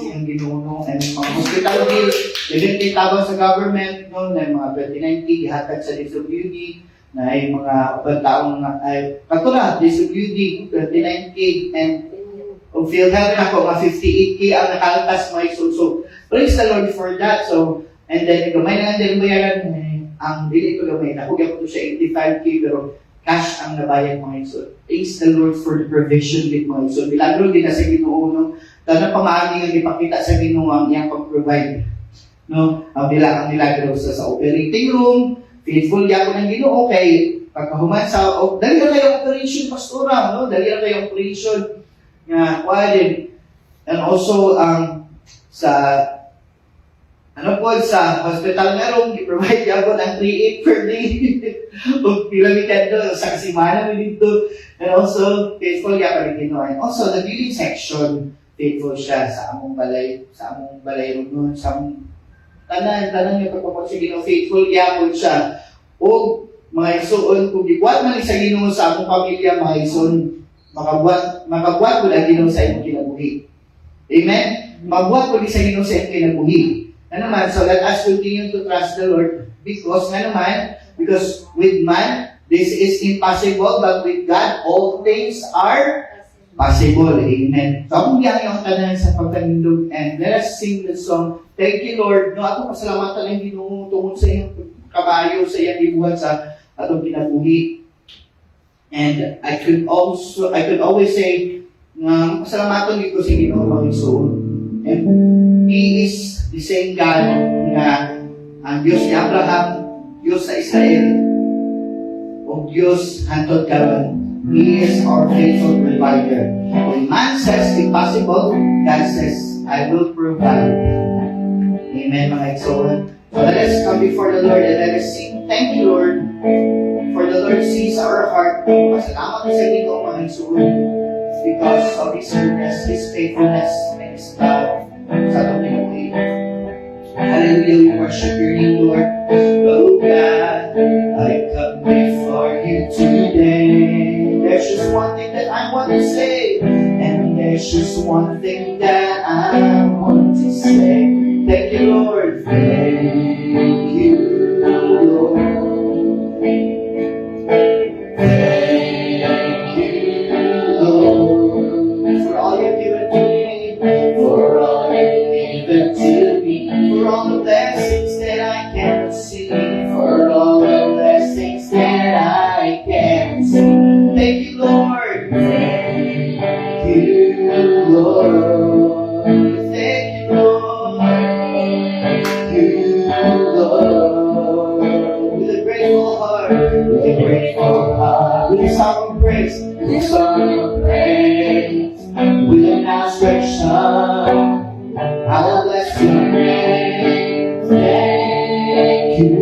ang Ginoo, no? And mga hospital bill, daghan kay tabang sa government, no? Na mga 29K gihatag sa DSWD, na ay mga ubang taong ay katulad DSWD 29K and o PhilHealth na ko mga 58K ang nakaltas mga isuon. So, praise the Lord for that. So, and then, gamay na din bayaran, ang dili ko gamay, nakugyan ko siya 85K, pero cash ang nabayad mga isuon. Thanks the Lord for the provision din mga isuon. Milagro din na sa Ginoo, no? Tanang pamaagi ang ipakita sa Ginoo ang iyang pag-provide. No? Ang milagro sa operating room, faithful niya ako ng Ginoo, kay pagkahuman sa, dali na kayo operation, pastora, no? Dali na kayo operation, nga, din. And also, sa sa hospital nga ron, i-provide niya ako ng 3-8 per day. Kung pilamikad doon, sa kasimana mo dito. And also, faithful niya pa rin Ginoo. And also, the billing section, faithful siya sa among balay ron, sa among tanan niya pagpapag sa Ginoo, faithful niya po siya. O, mga isuon, kung ibuat man sa Ginoo sa among pamilya, mga isuon, makabuat ko na Ginoo sa imong kinabuhi. Amen? Mabuat ko sa Ginoo sa imong kinabuhi. Nga naman, so let us continue to trust the Lord because with man, this is impossible, but with God, all things are possible. Amen. So, akong biyang yung tanan sa pagtanindog and let us sing the song. Thank you, Lord. No, ako pasalamatan ang Ginoo tungkol sa iyong kabayo, sa iyong ibuhat sa atong kinabuhi. And I could always say, pasalamatan dito sa Ginoo mga Ginoo. And He is the same God na ang Diyos ni Abraham, Diyos sa Israel, o Diyos hantod karon. He is our faithful provider. When man says impossible, God says, I will provide. Amen, mga igsoon. So let us come before the Lord and let us sing, thank you, Lord, for the Lord sees our heart. Pasalamat sa Ginoo, mga igsoon, because of His goodness, His faithfulness, and His love sa atong kinabuhi. Hallelujah, we worship your name, Lord. Oh God, I come before you today. There's just one thing that I want to say, and there's just one thing that I want to say. Thank you, Lord. Thank you, Lord. Thank you, Lord, for all you've given to me, for all you've given to me, for all the blessings that I can see, for all the blessings that I can see. Thank with a grateful heart, with a song of praise, with a song of praise, with an outstretched arm, I'll bless your name. Thank you,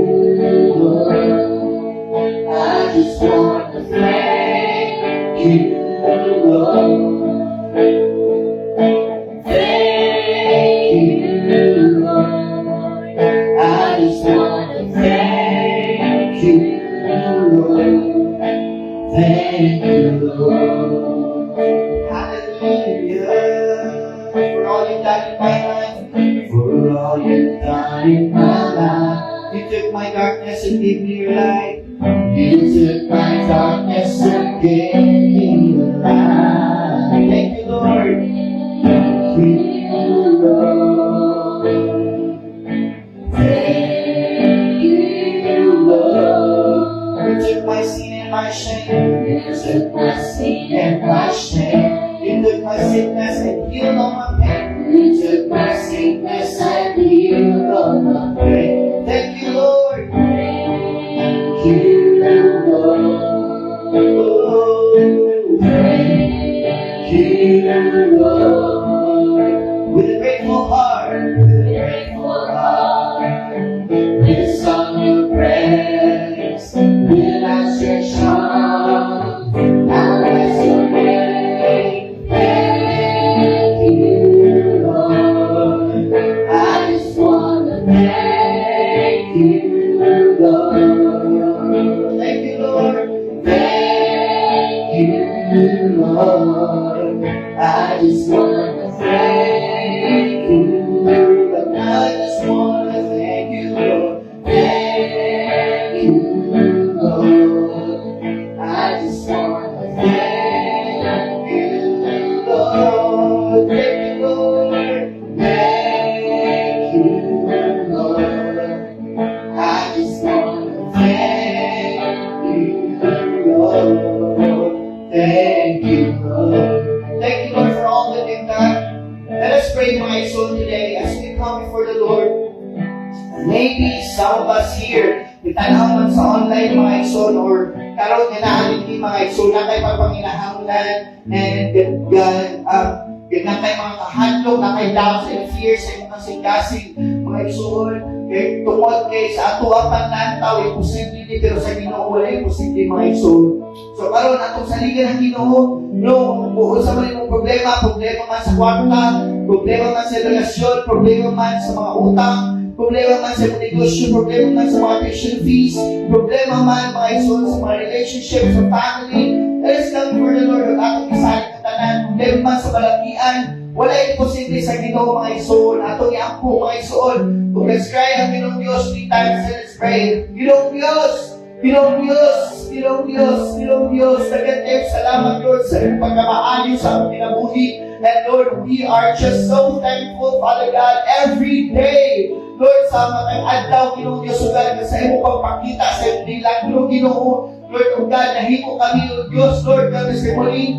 Lord. I just want to thank you, Lord. Thank you, Lord. I just want to thank you, Lord. Thank you, Lord. Hallelujah. For all you've done in my life, for all you've done in my life. You took my darkness and gave me your light. You took my darkness and gave me your light. Thank you, Lord. Thank you, Lord. Thank you, Lord. You took my sin and my shame. You took my sin and my shame. You took my sickness and healed all my pain. You took my sickness and healed all my pain. Thank you, Lord. Thank you, Lord. Oh, thank you, Lord. With a grateful heart, with a grateful heart, with a song of praise, with an outstretched arm, I'll bless your name. Thank you, Lord. I just want to thank you, Lord. Thank you, Lord. Thank you, Lord. I just want to thank you, Lord. I just want to thank you, Lord. Thank you, Lord. I just want to thank you, Lord. Thank you, Lord. Thank you, Lord. I just want to thank you, Lord. Thank you, Lord. Thank you, Lord, for all that you've done. Let us pray, my soul, today as we come before the Lord. Maybe some of us here, itanaw man sa online mga igsoon or karon nga naalit ni mga igsoon na kay pagpanginahanglan and na kay mga kahadlok, na kay doubts and fears sa imong kasing-kasing mga igsoon kay tungod kay sa ato ang panantaw imposible ni pero sa Ginoo wala imposible mga igsoon. So karon atong saligan ng Ginoo, no, buo sa mga problema man sa kwarta, problema man sa relasyon, problema man sa mga utang, problema man sa negosyo, problema man sa mga tuition fees, problema man mga igsoon sa mga relationship, sa family. Let us come before the Lord at atong isalig na tanan, problema man sa balakian, wala imposible sa Ginoo mga igsoon, atong iangko mga igsoon. Kung let's cry ang Ginoong Diyos 3 times, let's pray. Ginoong Diyos, Ginoong Diyos, Ginoong Diyos, Ginoong Diyos, nagandang salamat Lord sa iyong pagkamaayo sa aming kinabuhi. And Lord, we are just so thankful, Father God, every day. Lord, sa mga adlaw, Ginoong Diyos, O God, sa iyong pagpakita sa iyong dilag, Ginoo, Lord, O God, nahimo kami, O Diyos, Lord, God, sa muli,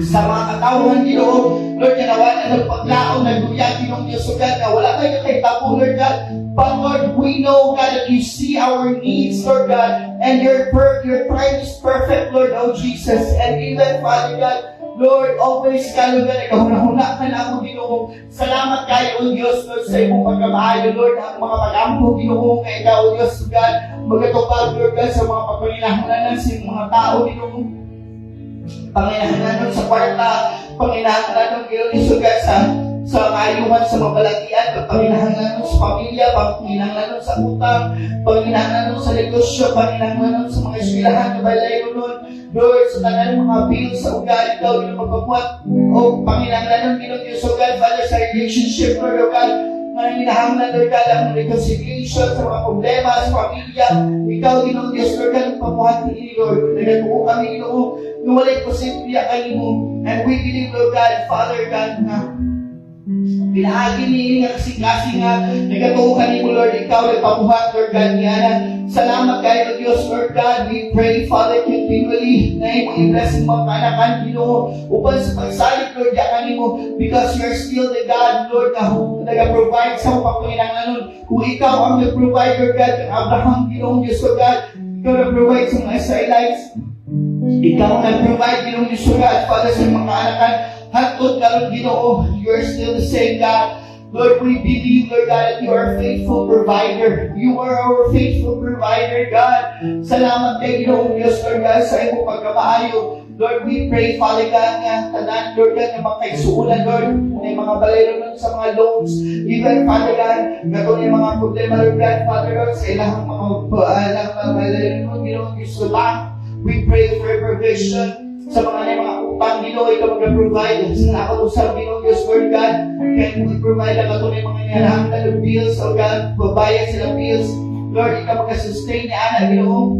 sa mga katawhan, Ginoo, Lord, kanawanan ng paglaong, nagduya, Ginoong Diyos, O God, na wala kayo kay tapo, Lord God, but Lord, we know, God, that you see our needs, Lord God, and your time is perfect, Lord, O Jesus, and even, Father God, Lord, always ka, Lord, nagahuna-huna ka na ako, Ginoo. Salamat kayo, O Diyos, Lord, sa iyong pagkamaayo, Lord, ang mga pag-ampo, Ginoo, kay ikaw, O Diyos, God, magatupag, Lord, God, sa mga pagpanginahanganan sa iyong mga tao, Ginoo. Panginahanganan sa kwarta, panginahanganan, Ginoo, God, sa kaayuhan sa mga balakian, panginahanganan sa pamilya, panginahanganan sa utang, panginahanganan sa negosyo, panginahanganan sa mga eskwelahan, kabalay, Lord, sa tanan mga bills sa ugali, ikaw yung magpapuat, o panginahanganan, Ginoo, Diyos, O God, Father, sa relationship, Lord, O God, mga hinahanglan, Lord God, ang reconciliation sa mga problema sa pamilya, ikaw, Ginoo, Diyos, Lord God, pamuhat ni Lord, nagatuo kami, Ginoo, na wala'y posibilya kayo mo, and we believe, Lord God, Father God, na pinahagi ni nga kasing-kasing nga nagatuo ka ni mo, Lord, ikaw nagpabuhat, Lord God, niya. Salamat kayo, Diyos, Lord God. We pray, Father, continually na imo i-bless ang mga kanakan, Ginoo, upang sa pagsalit, Lord, yakan mo, because you are still the God, Lord, na nag-provide sa mga panginahanganon. Kung ikaw ang nag-provide, Lord God, kang Abraham, Ginoo, Diyos, Lord God, Ikaw nag-provide sa mga Israelites. Ikaw nag-provide, Ginoo Diyos ko God, Father, sa mga anakan. Hantod karon Ginoo, you are still the same God. Lord, we believe, Lord God, that you are a faithful provider. You are our faithful provider, God. Salamat kay Ginoo Diyos, Lord God, sa iyong pagkamaayo. Lord, we pray, Father God, nga tanan, Lord God, na makaisuulan, Lord, may mga balero nun sa mga loans. Even, Father God, gato na yung mga problema, Lord God, Father God, sa ilang mga balero nun, Ginoo Diyos ko ba? We pray for provision sa mga upang Ginoo, ikaw mag-provide. Sa ako usap, Ginoo Diyos, Lord God, kaya mag-provide ang gato na yung mga nilahangtan ng bills, O God, babayad silang bills. Lord, ikaw mag-sustain ni Ana, Ginoo.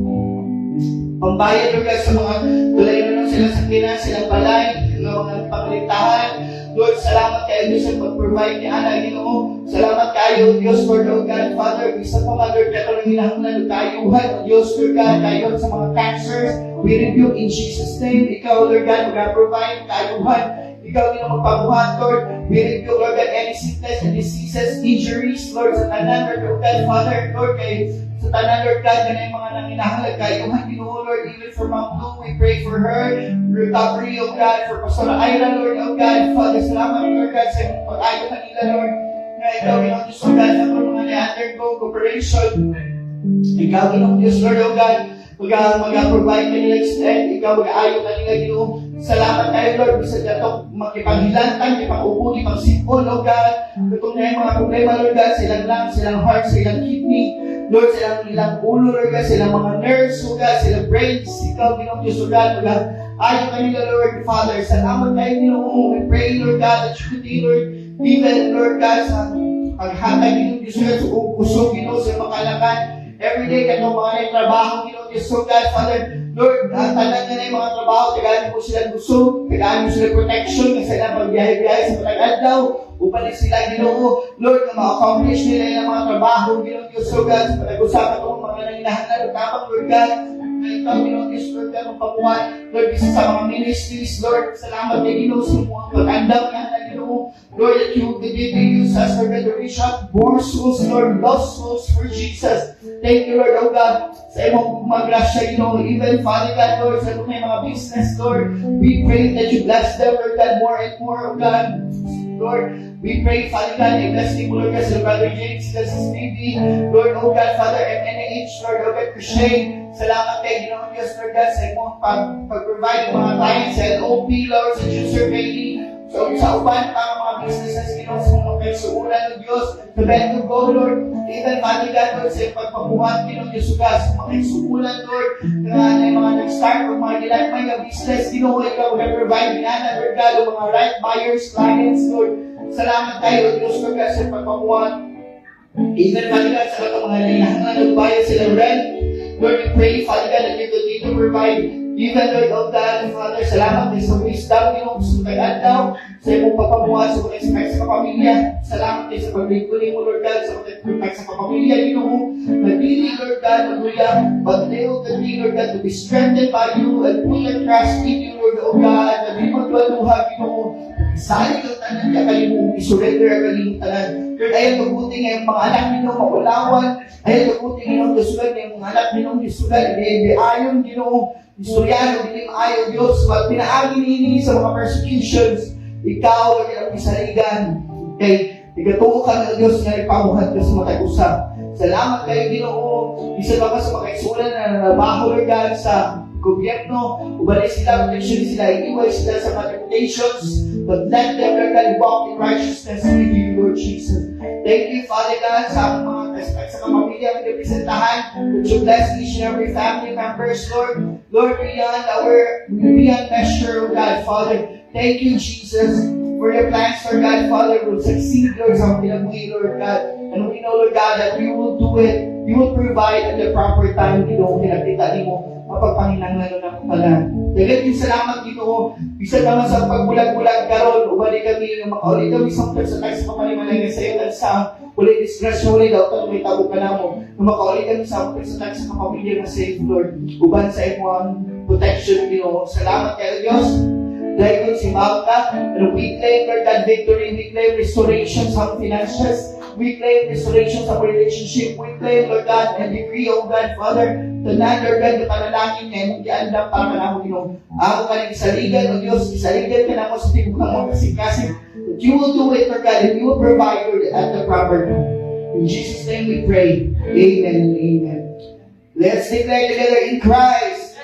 Pambayad, Lord God, sa mga tulay na sila sa kinan, silang balay, mga panglintahan. Lord, salamat kayo Diyos sa pag-provide ni Ana, Ginoo. Salamat kayo, Diyos, Lord, O God, Father. Isa pa nga, Lord, kato lang hinahanglan ng kayuhan, Diyos, Lord God, kayo sa mga cancers. We rebuke in Jesus' name. Ikaw, Lord God, mag-provide kayuhan. Ikaw din ang magpabuhat, Lord. We rebuke, Lord God, any sickness and diseases, injuries, Lord, sa tanan, Lord God, Father, Lord, kayo sa tanan, Lord God, yan ay mga nanginahanglan kayuhan, Ginoo, Lord, even for Ma'am Lou, we pray for her recovery, O God, for Pastor Ira, Lord, O God, Father, salamat, Lord God, sa pag-ayo kanila, Lord, na ikaw, Ginoo Diyos, O God, sa mga na-undergo operation. Ikaw, Ginoo Diyos, Lord, O God, mag-provide kanila extend, ikaw mag-aayo kanila, Ginoo. Salamat tayo, Lord, bisa dato makipaghilantan, makipag-upo, makipag-sipon, O God. Itong na yung mga problema, Lord God, silang lungs, silang heart, silang kidney, Lord, silang ilang ulo, Lord God, silang mga nerves, O God, silang brains, ikaw, Ginoo Diyos, O God, mag-aayo kanila, Lord, Father. Salamat tayo, Ginoo. We pray, Lord God, that you continue, Lord, even, Lord God, sa paghatag, Ginoo Diyos, O God, sa usog, Ginoo, sa mga kalakan. Every day, katong mga trabaho, Ginoo Diyos, O God, Father, Lord, tanan na yung mga trabaho, tagaan mo sila gusto, tagaan mo sila protection, kasi sila pagbiyahe-biyahe sa matagal daw, upalik sila, Ginoo, Lord, na ma-accomplish nila yung mga trabaho, Ginoo Diyos, O God, sa pag-usapan itong mga nanginahanglan, tamang, Lord God, na ikaw, Ginoo Diyos, Lord God, magpabuhan, Lord, isa sa mga ministries, Lord, salamat kay Ginoo, sa mga pag-andam yan, Ginoo, Lord, that you will use us, Lord, to reach out more souls, Lord, lost souls for Jesus. Thank you, Lord, O God, sa imong magrasya, Ginoo, even, Father God, Lord, sa mga business, Lord, we pray that you bless them, Lord God, more and more, O God. Lord, we pray, Father God, and bless you, Lord God, sa Brother James, sa Stevie, Lord, O God, Father, MNH, Lord, O God, for Shane, salamat kay Ginoo Diyos, Lord God, sa imong pag-provide ng mga clients sa LOP, Lord, sa Juicer Bailey, so sa uban para mga businesses, Ginoo, sa mga kaisuulan ng Diyos, to bend to go, Lord, even, Father God, Lord, sa pagpabuhat, Ginoo Diyos, sa mga kaisuulan, Lord, na yung mga nag-start, o mga ginagmay na business, Ginoo, ikaw, provide na, Lord God, o mga right buyers, clients, Lord, salamat tayo, Diyos, Lord God, sa pagpabuhat. Even, Father God, sa mga nangyahanglan ng bayan silang rent, Lord, we pray, Father God, that you continue to provide. Even, Lord, O God, Father, salamat din sa wisdom, Ginoo, sa pag-adlaw, sa imong pagpamuha, sa pag-expect sa kapamilya. Salamat din sa paglingkod mo, Lord God, sa pag-expect sa kapamilya, Ginoo. Nagdili, Lord God, magluya, but they will continue, Lord God, to be strengthened by you and put your trust in you, Lord, O God, na di magluha, Ginoo. Sali kang tanan niya kayo mo, isurrender ang kalimong tanan. Lord, ayaw mabuti ngayong mga anak ninyo maulawan. Ayaw mabuti ngayong disugan ngayong mga anak ninyo disugan. Hindi ayon, Ginoo. Istoryano, hindi maayo, Diyos. Pag pinaagin ini sa mga persecutions, ikaw ay ang isaligan. Kay, igatuo ka ng Diyos nga ipamuhat ka sa matag-usap. Salamat kayo, Ginoo. Isa ba ka sa mga kaisulan na nabaho, Lord God, sa gobyerno, ubalay sila, protection sila, iiway sila sa mga temptations, but let them, Lord God, walk in righteousness with you, Lord Jesus. Thank you, Father God, sa mga respect sa kapamilya ang representahan, that you bless each and every family members, Lord. Lord, beyond measure, oh God, Father. Thank you, Jesus, for your plans, Lord God, Father, will succeed, Lord, sa pinabuhi, Lord God. And we know, Lord God, that you will do it. You will provide at the proper time, Ginoo, kinakita mo. Mapagpanginanglan na po pala. Dagat yung salamat, Ginoo. Bisa naman sa pagbulag-bulag karon, ubali kami, makauli kami sa tayo sa kapalimalay sa iyo, at sa uli disgrasya, uli daw, tayo may tabo ka na mo. Makauli kami sa tayo sa kapamilya na safe, Lord. Uban sa iyo ang protection, Ginoo. Salamat kayo, Diyos. Dahil kung si Malta, and we claim, Lord God, victory, we claim restoration sa finances. We claim restoration sa relationship. We claim, Lord God, and decree, O God, Father, tanan, Lord God, na panalangin ngayon, mong giandam para ka na ako, Ginoo. Ako ka ng isaligan, O Diyos, isaligan ka na ako sa tibok ng mga kasing-kasing. That you will do it, Lord God, and you will provide, Lord, at the proper time. In Jesus' name we pray. Amen and amen. Let's declare together, in Christ,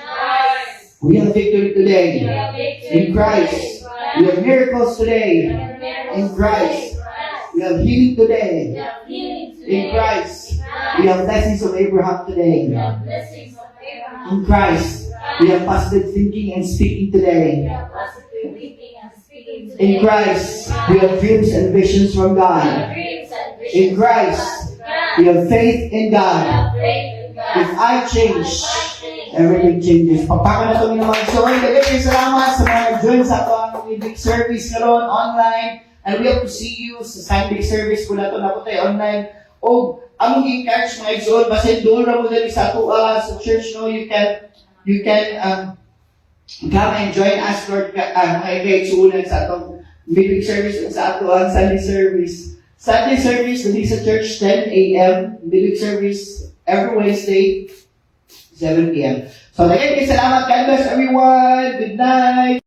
we have victory today. In Christ, we have miracles today. In Christ, we have healing today. In Christ, we have blessings of Abraham today. In Christ, we have positive thinking and speaking today. In Christ, we have dreams and visions from God. In Christ, we have faith in God. If I change, everything changes. Pagpaka na ito ng mga story. Daghang salamat sa mga nag-join sa ito ang big service karon online. And we have to see you sa Sunday service ko na ito na po tayo online. O, ang encourage mga igsoon, basin doon na mo dali sa ito sa church, no? You can come and join us, Lord, mga igsoon sa itong big service sa ito ang Sunday service. Sunday service, dali sa church, 10 a.m. Big service, every Wednesday, 7 p.m. So, again, salamat. God bless everyone. Good night.